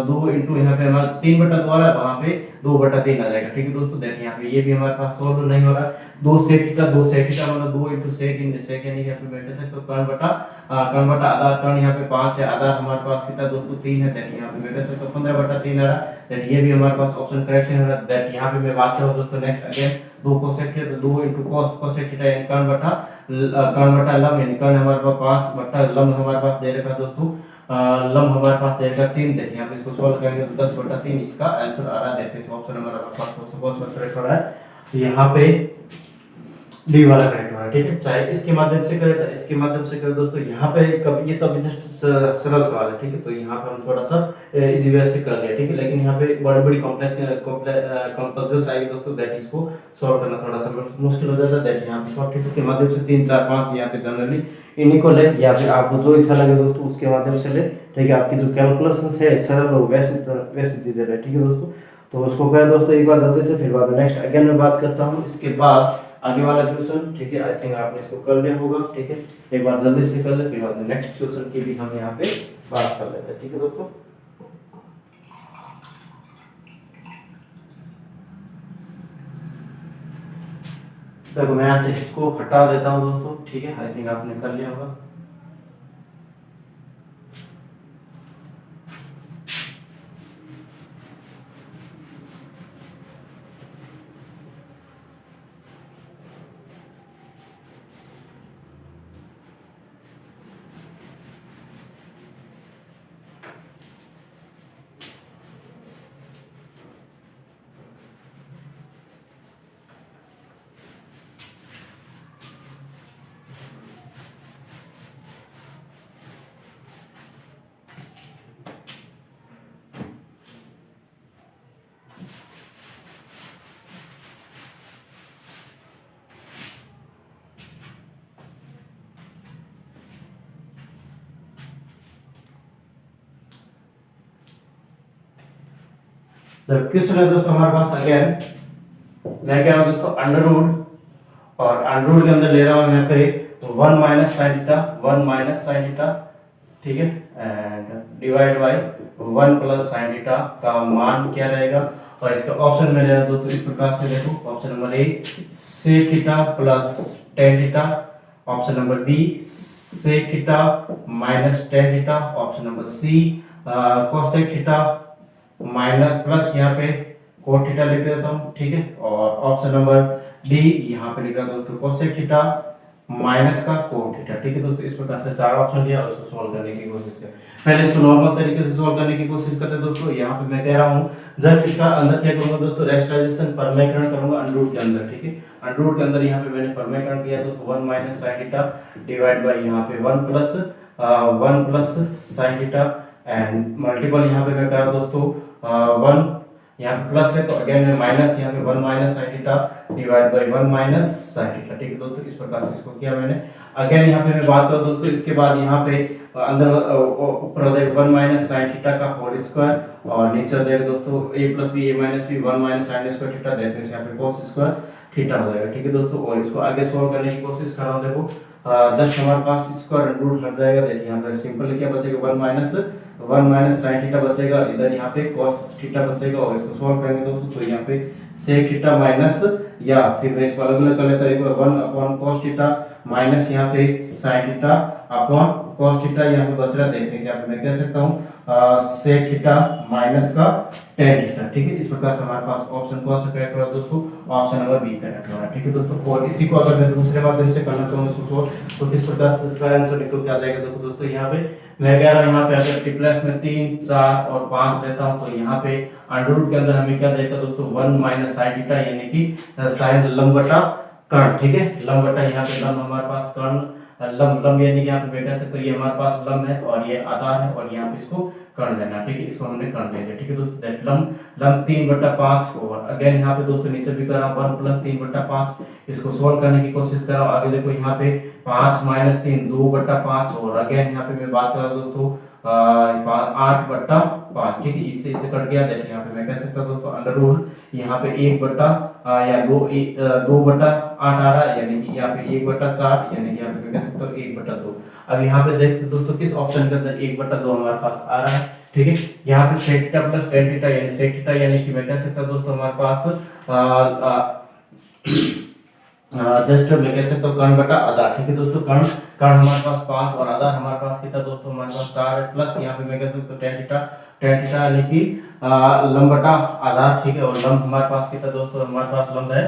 2 इंटू यहाँ पे हमारा 3 बटा 2 आ रहा है, वहाँ पे 2 बटा 3 आ जाएगा, ठीक है दोस्तों। दैट यहाँ पे ये भी हमारे पास सॉल्व नहीं हो रहा है। 2 सेक थीटा मतलब 2 इंटू सेक इन सेक, यानी यहाँ पे मैं कह सकता हूँ कर्ण बटा आधा, कर्ण यहाँ पे 5 है, आधा हमारे पास कितना दोस्तों 3 है, दैट यहाँ पे मैं कह सकता हूँ 15 बटा 3 आ रहा है, दैट ये भी हमारे पास ऑप्शन करेक्ट है। दैट यहाँ पे मैं बात करूँ दोस्तों next again 2 cosec theta 2 into cosec theta यानी कर्ण बटा लंब, यानी कर्ण हमारे पास 5 बटा लंब हमारे पास दे रखा दोस्तों लंब हमारे पास दे रखा 3, देखिए यहाँ पे इसको सॉल्व करेंगे तो 10 बटा 3 इसका आंसर आ रहा है, देखिए ऑप्शन हमारा पास बहुत करेक्ट हो रहा है, तो यहाँ पे डी वाला करेक्ट हो रहा है, ठीक है। चाहे इसके माध्यम से करें चाहे इसके माध्यम से करें दोस्तों, यहाँ पे कभी ये तो अभी जस्ट सरल सवाल है, ठीक है, तो यहाँ पे हम थोड़ा सा इजी वे से कर लिया, ठीक है, लेकिन यहाँ पे बड़ी बड़ी कॉम्प्लेक्स आएगी दोस्तों, दैट इसको सॉल्व करना थोड़ा सा मुश्किल हो जाता है, दैट यहाँ पे शॉर्ट ट्रिक्स के माध्यम से 3 4 5 यहाँ पे जनरली इन्हीं को ले, या फिर आपको जो इच्छा लगे दोस्तों उसके माध्यम से ले, ठीक है। आपकी जो कैलकुलेशन है सरल हो वैसे चीजें ले, ठीक है दोस्तों। तो उसको करें दोस्तों एक बार जल्दी से, फिर बाद में नेक्स्ट अगेन मैं बात करता हूँ इसके बाद आगे वाला क्वेश्चन, ठीक है। आई थिंक आपने इसको कर लिया होगा, ठीक है, एक बार जल्दी से कर ले, फिर बाद में नेक्स्ट क्वेश्चन की भी हम यहाँ पे बात कर लेते हैं, ठीक है दोस्तों। देखो मैं यहाँ से इसको हटा देता हूँ दोस्तों, ठीक है, आई थिंक आपने कर लिया होगा। द क्वेश्चन है दोस्तों हमारे पास अगेन, मैं कह रहा हूँ दोस्तों अंडर रूट, और अंडर रूट के अंदर ले रहा हूँ यहाँ पे 1 minus sine theta, 1 minus sine theta, ठीक है, and divide by 1 plus sign theta का मान क्या रहेगा। और इसका ऑप्शन में लेना दोस्तों इस प्रकार से, देखो option number A sec theta plus tan theta, option number B sec theta minus tan theta, option number C cosec theta minus plus यहाँ पे कोट थीटा लिख देता हूँ, ठीक है, और ऑप्शन नंबर डी यहाँ पे लिख रहा दोस्तों कोसेक थीटा माइनस का कोट थीटा, ठीक है दोस्तों। इस प्रकार से चार ऑप्शन दिया, उसको सॉल्व करने की कोशिश करें। पहले इसको नॉर्मल तरीके से सॉल्व करने की कोशिश करते हैं दोस्तों। यहाँ पे मैं कह रहा हूँ जस्ट इसका अंदर क्या करूंगा दोस्तों, रेशनलाइजेशन परमेयकरण करूंगा अंडर के अंदर, ठीक है। अंडर के अंदर यहाँ पे मैंने परमेयकरण किया दोस्तों 1 minus sine theta divide by यहाँ पे 1 plus sine theta and multiple यहाँ पे मैं कर रहा हूँ दोस्तों 1 यहाँ पे प्लस है तो अगेन में माइनस, यहाँ पे 1 minus sine theta divide by 1 minus sine theta, ठीक है दोस्तों। इस प्रकार से इसको किया मैंने। अगेन यहाँ पे मैं बात करूँ दोस्तों, इसके बाद यहाँ पे अंदर ऊपर हो जाएगा 1 माइनस साइन थीटा का होल स्क्वायर, और नीचे हो जाएगा दोस्तों a plus b, a minus b, 1 minus sine square theta, that means यहाँ पे cos स्क्वायर थीटा हो जाएगा, ठीक है दोस्तों। और इसको आगे सोल्व करने की कोशिश कर रहा हूँ, देखो जस्ट हमारे पास स्क्वायर रूट हट जाएगा, देखिए यहाँ पे सिंपल क्या बचेगा 1 माइनस साइन थीटा बचेगा, इधर यहाँ पे cos थीटा बचेगा, और इसको सॉल्व करेंगे दोस्तों तो यहाँ पे sec थीटा माइनस, या फिर मैं इसको अलग अलग कर लेता हूँ, 1 अपॉन cos थीटा माइनस यहाँ पे sin theta upon cos theta, यहाँ पे बच रहा है देखने से यहाँ पे मैं कह सकता हूँ sec थीटा माइनस का tan थीटा, ठीक है। इस प्रकार से हमारे पास ऑप्शन कौन सा करेक्ट हो रहा है दोस्तों, ऑप्शन नंबर बी करेक्ट हो रहा है, ठीक है दोस्तों। और इसी को अगर मैं दूसरे माध्यम से करना चाहूँ इसको सोल्व, तो किस प्रकार से इसका आंसर निकल के आ जाएगा, देखो दोस्तों यहाँ पे मैं कह रहा हूँ, यहाँ पे अगर ट्रिपलेट्स में 3, 4 और 5 लेता हूँ तो यहाँ पे अंडर रूट के अंदर हमें क्या देगा दोस्तों 1 माइनस साइन थीटा, यानी कि साइन लंब बटा कर्ण, ठीक है, लंब बटा यहाँ पे लंब हमारे पास कर्ण, लंब लंब यानी कि यहाँ पे मैं कह सकता हूँ ये हमारे पास लंब है और ये आधार है, और यहाँ पे इसको कर्ण लेना है, ठीक है, इसको हमने कर्ण ले लिया, ठीक है दोस्तों। दैट लंब 3/5 ओवर, अगेन यहाँ पे दोस्तों नीचे भी कर रहा हूँ 1 प्लस 3/5, इसको सोल्व करने की कोशिश कर रहा हूँ। आगे देखो यहाँ पे 5 माइनस 3 2/5, और अगेन यहाँ पे मैं बात कर रहा हूँ दोस्तों 8/5, ठीक है, इससे इससे कट गया, दैट यहाँ पे मैं कह सकता हूँ दोस्तों अंडर रूट यहाँ पे 1 बटा या 2/8 आ रहा है, यानी कि यहाँ पे 1/4, यानी कि यहाँ पे मैं कह सकता हूँ 1/2। अब यहाँ पे देखते दोस्तों किस ऑप्शन के अंदर 1/2 हमारे पास आ रहा है, ठीक है। यहाँ पे sec theta plus tan theta यानी sec थीटा, यानी कि मैं कह सकता हूँ दोस्तों हमारे पास जस्ट मैं कह सकता हूँ कर्ण बटा आधार, ठीक है दोस्तों। कर्ण कर्ण हमारे पास 5 और आधार हमारे पास कितना दोस्तों, हमारे पास 4 है, प्लस यहाँ पे मैं कह सकता हूँ tan थीटा यानी कि लंब बटा आधार, ठीक है। और लंब हमारे पास कितना दोस्तों, हमारे पास लंब है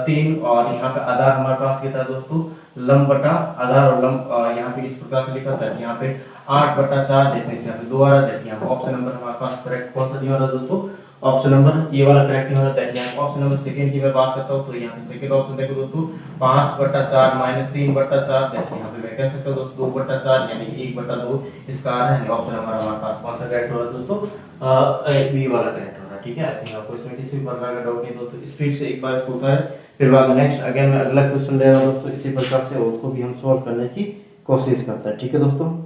3, और यहाँ पे आधार हमारे पास कितना दोस्तों लंब बटा आधार, और लंब यहाँ पे इस प्रकार से लिखा था यहाँ पे 8/4 देखने से यहाँ पे 2 आ रहा है, देखिए यहाँ पे ऑप्शन नंबर हमारे पास करेक्ट कौन सा दिया हो रहा है दोस्तों, ऑप्शन नंबर ये वाला करेक्ट नहीं हो रहा है। यहाँ ऑप्शन नंबर सेकंड की मैं बात करता हूँ तो यहाँ पे सेकंड ऑप्शन देखो दोस्तों 5/4 माइनस 3/4, देखिए यहाँ पे मैं कह सकता हूँ दोस्तों 2/4 यानी कि 1/2 इसका आ रहा है। ऑप्शन नंबर हमारे पास कौन सा करेक्ट हो रहा है दोस्तों, बी वाला करेक्ट हो रहा है, ठीक है। आई थिंक आपको इसमें किसी भी प्रकार का डाउट नहीं दोस्तों, स्पीड से एक बार इसको उतारे, फिर बाद में नेक्स्ट अगेन मैं अगला क्वेश्चन ले रहा हूँ दोस्तों इसी प्रकार से, उसको भी हम सॉल्व करने की कोशिश करते हैं, ठीक है दोस्तों।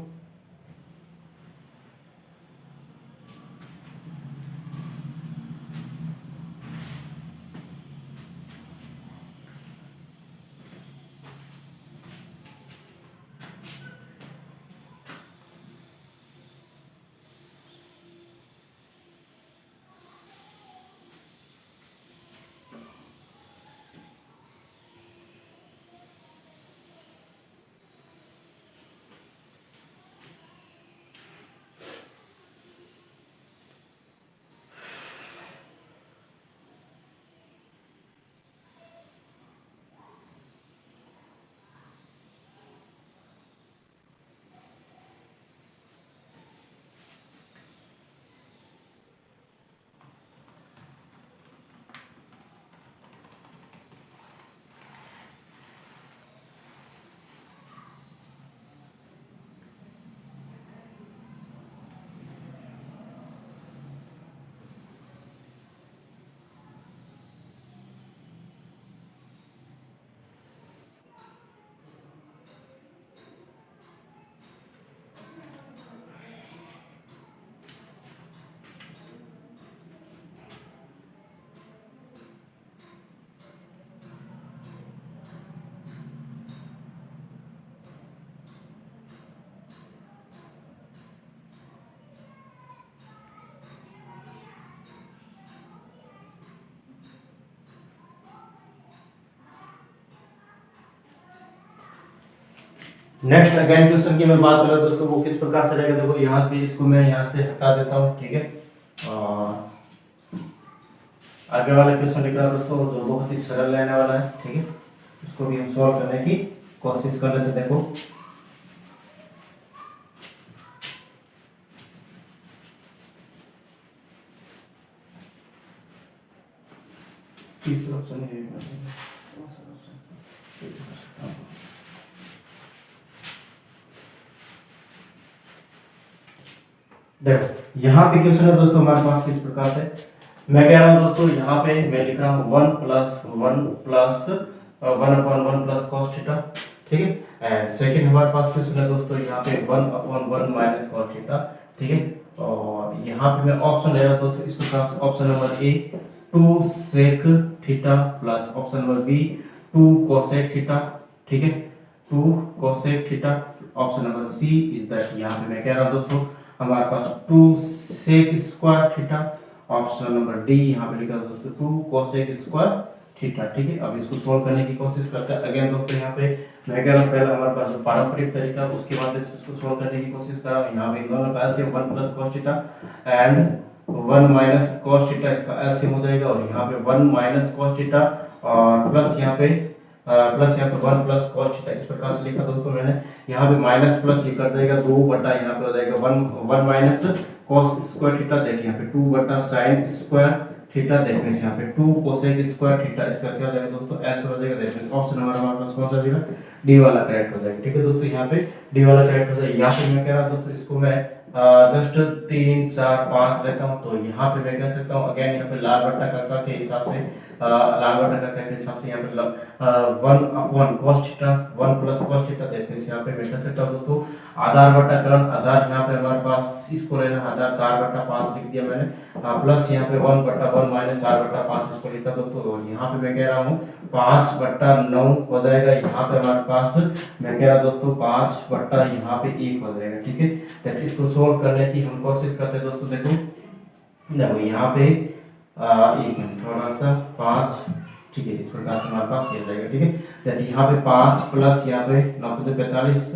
नेक्स्ट अगेन क्वेश्चन की मैं बात करूँ दोस्तों, वो किस प्रकार से रहेगा। देखो यहाँ पे इसको मैं यहाँ से हटा देता हूँ, ठीक है। और आगे वाला क्वेश्चन लिख रहा हूँ दोस्तों, जो बहुत ही सरल रहने वाला है, ठीक है। उसको भी हम सॉल्व करने की कोशिश कर लेते। देखो तीसरा ऑप्शन है, देखो यहाँ पे क्वेश्चन है दोस्तों हमारे पास किस प्रकार से। मैं कह रहा हूँ दोस्तों, यहाँ पे मैं लिख रहा हूँ 1 प्लस 1 प्लस कॉस थीटा, ठीक है। एंड सेकंड हमारे पास क्वेश्चन है दोस्तों, यहाँ पे 1 माइनस कॉस थीटा, ठीक है। और यहाँ पे मैं ऑप्शन ले रहा हूँ दोस्तों इस प्रकार से, option number A 2 sec theta plus option number B 2 cosec theta, ठीक है। 2 cosec theta, option number C is that, यहाँ पे मैं कह रहा हूँ दोस्तों हमारे पास 2 sec square theta, option number D यहाँ पे लिखा है दोस्तों 2 कोसेक स्क्वायर थीटा, ठीक है। अब इसको सॉल्व करने की कोशिश करते हैं। अगेन दोस्तों यहाँ पे मैं कह रहा हूँ पहले हमारे पास जो पारंपरिक तरीका है उसके बाद इसको सॉल्व करने की कोशिश कर रहा हूँ। यहाँ पे दोनों का LCM 1 plus cos theta and 1 minus cos theta, इसका एलसीएम हो जाएगा। और यहाँ पे 1 माइनस cos थीटा और प्लस यहाँ पे 1 प्लस cos थीटा, इस प्रकार से लिखा दोस्तों मैंने। यहाँ पे माइनस प्लस ये कर देगा 2 बटा यहाँ पे हो जाएगा 1 माइनस cos स्क्वायर थीटा, देखिए यहाँ पे 2 बटा sin स्क्वायर थीटा, देखने से यहाँ पे 2 कोसेक स्क्वायर थीटा, इसका क्या हो जाएगा दोस्तों एल्स हो जाएगा। देखिए ऑप्शन नंबर हमारे पास कौन सा देगा, डी वाला करेक्ट हो जाएगा, ठीक है दोस्तों। यहाँ पे डी वाला करेक्ट हो जाएगा। यहाँ पे मैं कह रहा हूँ दोस्तों इसको मैं जस्ट 3 4 5 लेता हूँ, तो यहाँ पे मैं कह सकता हूँ अगेन यहाँ पे लाल बट्टा का के हिसाब से लाल बट्टा का के हिसाब से यहाँ पे 1 cos theta 1 plus cos theta, देखने से यहाँ पे मैं कह सकता हूँ दोस्तों आधार बट्टा करण आधार, यहाँ पे हमारे पास इसको लेना आधार 4 बट्टा 5 लिख दिया मैंने, प्लस यहाँ पे 1 बट्टा 1 माइनस 4 बट्टा 5 इसको लिखा दोस्तों। और यहाँ पे मैं कह रहा हूँ 5 बट्टा 9 हो जाएगा। यहाँ पे हमारे पास मैं कह रहा दोस्तों 5 बट्टा यहाँ पे 1 हो जाएगा, ठीक है। तो इसको सोल्व करने की हम कोशिश करते हैं दोस्तों। देखो यहाँ पे एक मिनट थोड़ा सा 5, ठीक है, इस प्रकार से हमारे पास ये जाएगा, ठीक है। दैट यहाँ पे 5 प्लस यहाँ पे 9 पे 45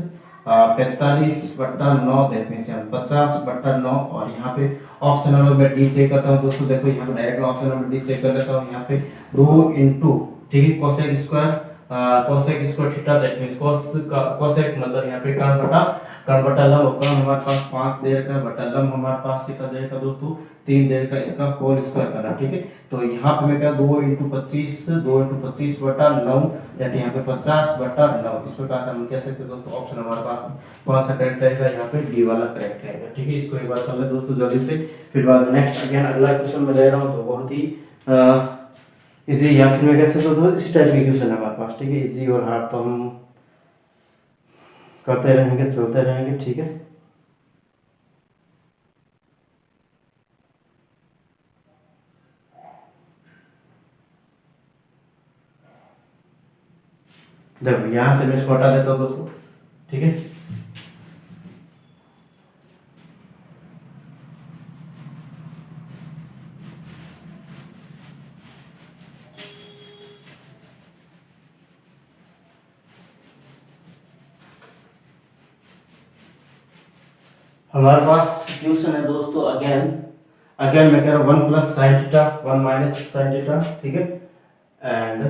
45 बट्टा 9, देखने से हम 50 बट्टा 9। और यहाँ पे ऑप्शन नंबर मैं डी चेक करता हूँ दोस्तों। देखो यहाँ पे direct option number D check कर लेता हूँ। यहाँ पे 2 इंटू, ठीक है, कोसेक स्क्वायर थीटा, देखने कोसेक मतलब यहाँ पे कर्ण बटा लंब, कर्ण हमारे पास 5 दे रखा है, बटा लंब हमारे पास कितना दे रखा दोस्तों 3 दे रखा, इसका होल स्क्वायर करना, ठीक है। तो यहाँ पे मैं क्या 2 इंटू 25 बटा 9, यानी यहाँ पे 50 बटा 9, इस प्रकार से हम कह सकते हैं दोस्तों ऑप्शन हमारे पास कौन सा करेक्ट रहेगा, यहाँ पे डी वाला करेक्ट रहेगा, ठीक है। इसको एक बार कर ले दोस्तों जल्दी से, फिर बाद में नेक्स्ट अगेन अगला क्वेश्चन में दे रहा हूँ, तो बहुत ही इजी या फिर मैं कह सकता हूँ इस टाइप के क्वेश्चन है हमारे पास, ठीक है। इजी और हार्ड तो हम करते रहेंगे, चलते रहेंगे, ठीक है। देखो यहां से मैं इसको हटा देता हूं दोस्तों, ठीक है। हमारे पास क्वेश्चन है दोस्तों अगेन मैं कह रहा हूँ 1 plus sine theta 1 minus sine theta, ठीक है। एंड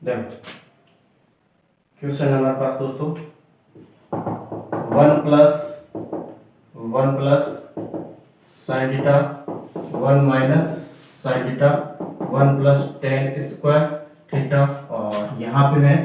देन क्वेश्चन है हमारे पास दोस्तों 1 plus sine theta 1 minus sine theta 1 plus ten square theta. और यहाँ पे मैं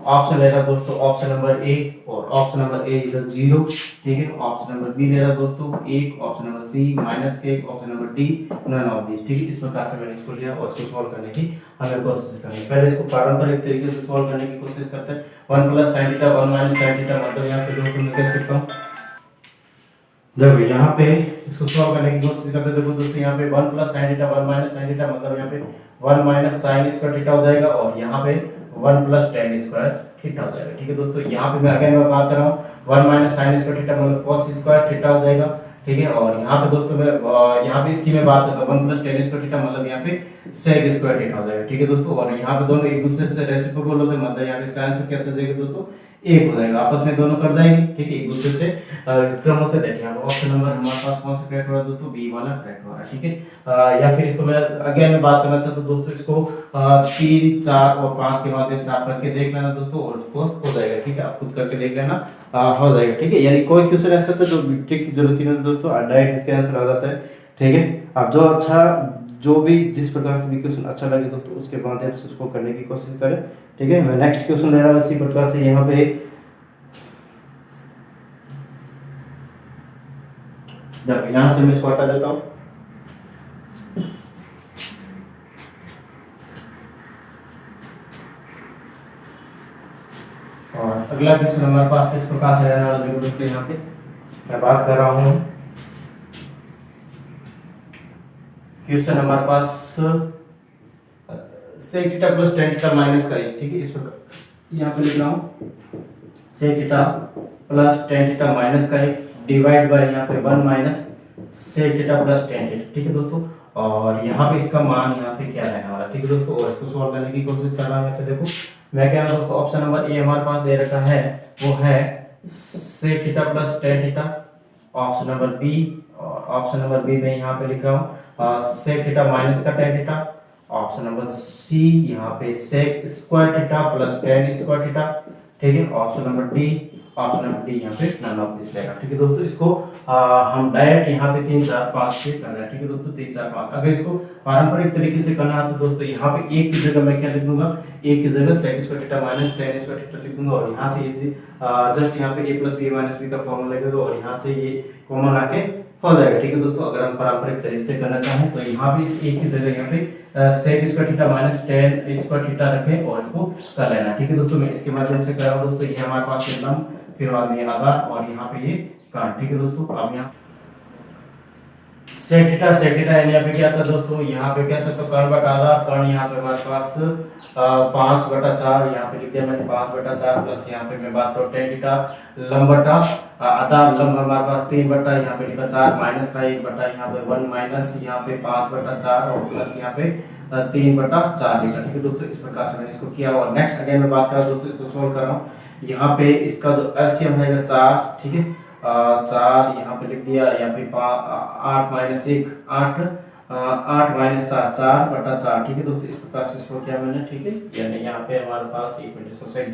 ऑप्शन ले रहा दोस्तों ऑप्शन नंबर ए, और ऑप्शन नंबर ए इधर 0, ठीक है। ऑप्शन नंबर बी ले रहा दोस्तों 1, option number C -1, option number D none of this, ठीक है। इस प्रकार से मैंने इसको लिया और इसको सॉल्व करने की हमें कोशिश करनी है। पहले इसको पारंपरिक तरीके से सॉल्व करने की कोशिश करते हैं। 1 plus sine theta 1 minus sine theta, मतलब यहाँ पे दोस्तों मैं कह सकता हूँ, देखो यहाँ पे इसको सॉल्व करने की कोशिश करते हैं। देखो दोस्तों यहाँ पे 1 plus sine theta 1 minus sine theta, मतलब यहाँ पे 1 माइनस साइन स्क्वायर थीटा हो जाएगा, और यहाँ पे 1 प्लस टेन स्क्वायर थीटा हो जाएगा, ठीक है दोस्तों। यहाँ पे मैं अगेन बात कर रहा हूँ 1 माइनस साइन स्क्वायर थीटा मतलब cos स्क्वायर थीटा हो जाएगा, ठीक है। और यहाँ पे दोस्तों मैं यहाँ पे इसकी मैं बात करता हूँ 1 प्लस टेन स्क्वायर थीटा मतलब यहाँ पे सेक स्क्वायर थीटा हो जाएगा, ठीक है दोस्तों। और यहाँ पे दोनों एक दूसरे से रेसिप्रोकल होते हैं, मतलब यहाँ पे इसका आंसर क्या आ जाएगा दोस्तों एक हो जाएगा, आपस में दोनों कट जाएंगे, ठीक है, एक दूसरे से क्रम होते हैं। यहाँ पे ऑप्शन नंबर हमारे पास कौन सा करेक्ट हो रहा है दोस्तों, बी वाला करेक्ट हो रहा है, ठीक है। या फिर इसको मैं अगेन में बात करना चाहता हूँ दोस्तों, इसको 3, 4 और 5 के माध्यम से आप करके देख लेना दोस्तों, और उसको हो जाएगा, ठीक है, आप खुद करके देख लेना, हो जाएगा, ठीक है। यानी कोई क्वेश्चन ऐसा होता है जो ट्रिक की जरूरत ही नहीं दोस्तों, डायरेक्ट इसके आंसर आ जाता है, ठीक है। आप जो भी जिस प्रकार से भी क्वेश्चन अच्छा लगे दोस्तों उसके माध्यम से उसको करने की कोशिश करें, ठीक है। मैं नेक्स्ट क्वेश्चन ले रहा हूँ इसी प्रकार से, यहाँ पे यहाँ से मैं इसको हटा देता हूँ। और अगला क्वेश्चन हमारे पास किस प्रकार से रहने वाला है दोस्तों, यहाँ पे मैं बात कर रहा हूँ क्वेश्चन हमारे पास sec theta plus tan theta minus का 1, ठीक है। इस प्रकार यहाँ पे लिख रहा हूँ sec theta plus tan theta minus का 1 डिवाइड बाय यहाँ पे 1 minus sec theta plus tan theta, ठीक है दोस्तों। और यहाँ पे इसका मान यहाँ पे क्या रहने वाला, ठीक है दोस्तों। और इसको सॉल्व करने की कोशिश कर रहा हूँ। यहाँ पे देखो मैं कह रहा हूँ दोस्तों, ऑप्शन नंबर ए हमारे पास दे रखा है, वो है sec theta plus tan theta. Option number B, और ऑप्शन नंबर बी में यहाँ पे लिख रहा हूँ sec थीटा माइनस का tan theta. Option number C यहाँ पे sec square theta plus tan square theta, ठीक है। Option number D, option number D यहाँ पे नन ऑफ दिस रहेगा, ठीक है दोस्तों। इसको हम डायरेक्ट यहाँ पे 3, 4, 5 से करना है, ठीक है दोस्तों, 3, 4, 5। अगर इसको पारंपरिक तरीके से करना है तो दोस्तों यहाँ पे एक की जगह मैं क्या लिख दूंगा, एक की जगह sec square theta minus tan square theta लिख दूंगा, और यहाँ से ये जस्ट यहाँ पे a plus b minus b का फॉर्मूला लगेगा, और यहाँ से ये कॉमन आके हो जाएगा, ठीक है दोस्तों। अगर हम पारंपरिक तरीके से करना चाहें तो यहाँ पे इस एक की जगह यहाँ पे sec square theta minus tan square theta रखें और इसको कर लेना, ठीक है दोस्तों। मैं इसके माध्यम से कर रहा हूँ दोस्तों। ये हमारे पास एकदम फिर बाद में आधार, और यहाँ पे ये काट, ठीक है दोस्तों। अब यहाँ sec थीटा यानी यहाँ पे क्या था दोस्तों, यहाँ पे कह सकते हो कर्ण बटा आधार, कर्ण यहाँ पे हमारे पास 5/4 यहाँ पे लिख दिया मैंने 5/4, प्लस यहाँ पे मैं बात करूँ tan थीटा लंब बटा आधार, लंब हमारे पास 3 यहाँ पे लिखा 4 माइनस का 1 यहाँ पे 1 माइनस यहाँ पे 5/4 और प्लस यहाँ पे 3/4 लिखा, ठीक है दोस्तों। इस प्रकार से मैंने इसको किया। और नेक्स्ट अगेन मैं बात कर रहा हूँ दोस्तों, इसको सोल्व कर रहा हूँ। यहाँ पे इसका जो एलसीएम रहेगा 4, ठीक है, 4 यहाँ पे लिख दिया, यहाँ पे 8 माइनस 1 8, 8 माइनस 4 4/4, ठीक है दोस्तों। इस प्रकार से इसको किया मैंने, ठीक है। यानी यहाँ पे हमारे पास 1 मिनट इसको सेट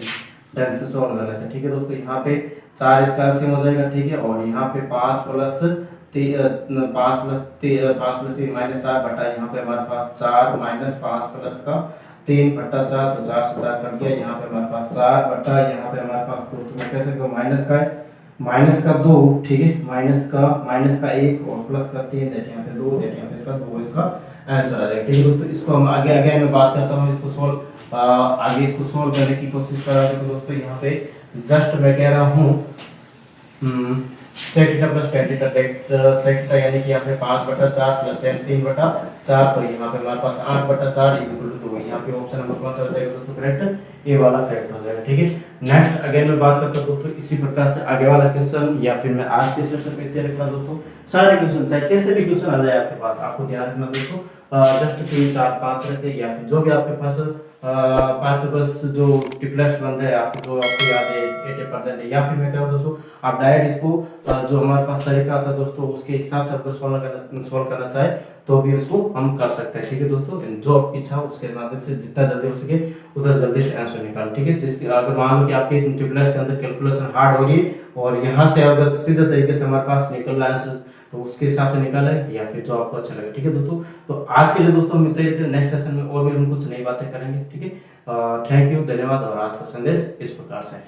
ढंग से सोल्व कर लेते हैं, ठीक है दोस्तों। यहाँ पे 4 इसका एलसीएम हो जाएगा, ठीक है। और यहाँ पे 5 प्लस 3 माइनस 4 बटा यहाँ पे हमारे पास 4 माइनस 5 प्लस का 3/4, तो 4 से 4 कट गया। यहाँ पे हमारे पास 4 बटा यहाँ पे हमारे पास 2, तो मैं कह सकता हूँ माइनस का 2, ठीक है, माइनस का 1 और प्लस का 3 देते हैं यहाँ पे 2 देते हैं यहाँ पे इसका 2 इसका आंसर आ जाएगा, ठीक है दोस्तों। इसको हम आगे आगे मैं बात करता हूँ, इसको सोल्व आगे इसको सोल्व करने की कोशिश कर रहा हूँ दोस्तों। यहाँ पे जस्ट मैं कह रहा हूँ sec theta plus tan theta, sec theta यानी कि यहाँ पे 5/4 प्लस tan 3/4, तो यहाँ पे हमारे पास 8/4 इक्वल टू 2। यहाँ पे ऑप्शन नंबर कौन सा हो जाएगा दोस्तों, करेक्ट, ए वाला करेक्ट हो जाएगा, ठीक है। नेक्स्ट अगेन मैं बात करता हूँ दोस्तों, इसी प्रकार से आगे वाला क्वेश्चन, या फिर मैं आज के सेशन पे तैयार रखना दोस्तों। सारे क्वेश्चन चाहे कैसे भी क्वेश्चन आ जाए आपके पास, आपको ध्यान रखना दोस्तों, जस्ट 3, 4, 5 रखे, या फिर जो भी आपके पास पाठ्यपुस्तक बस जो टिप्स बन रहे हैं आपको, जो आपको याद है 80% है, या फिर मैं कह रहा हूँ दोस्तों आप डायरेक्ट इसको जो हमारे पास तरीका आता है दोस्तों उसके हिसाब से आपको सॉल्व करना चाहे तो भी उसको हम कर सकते हैं, ठीक है दोस्तों। जो आपकी इच्छा हो उसके माध्यम से जितना जल्दी हो सके उतना जल्दी से आंसर निकालो, ठीक है। जिसके अगर मान लो कि आपके टिप्स के अंदर कैलकुलेशन हार्ड हो रही है और यहाँ से अगर सीधा तरीके से हमारे पास निकल रहा है आंसर, तो उसके हिसाब से निकाले, या फिर जो आपको अच्छा लगे, ठीक है दोस्तों। तो आज के लिए दोस्तों मिलते हैं नेक्स्ट सेशन में और भी हम कुछ नई बातें करेंगे, ठीक है। थैंक यू, धन्यवाद। और आज का संदेश इस प्रकार से है।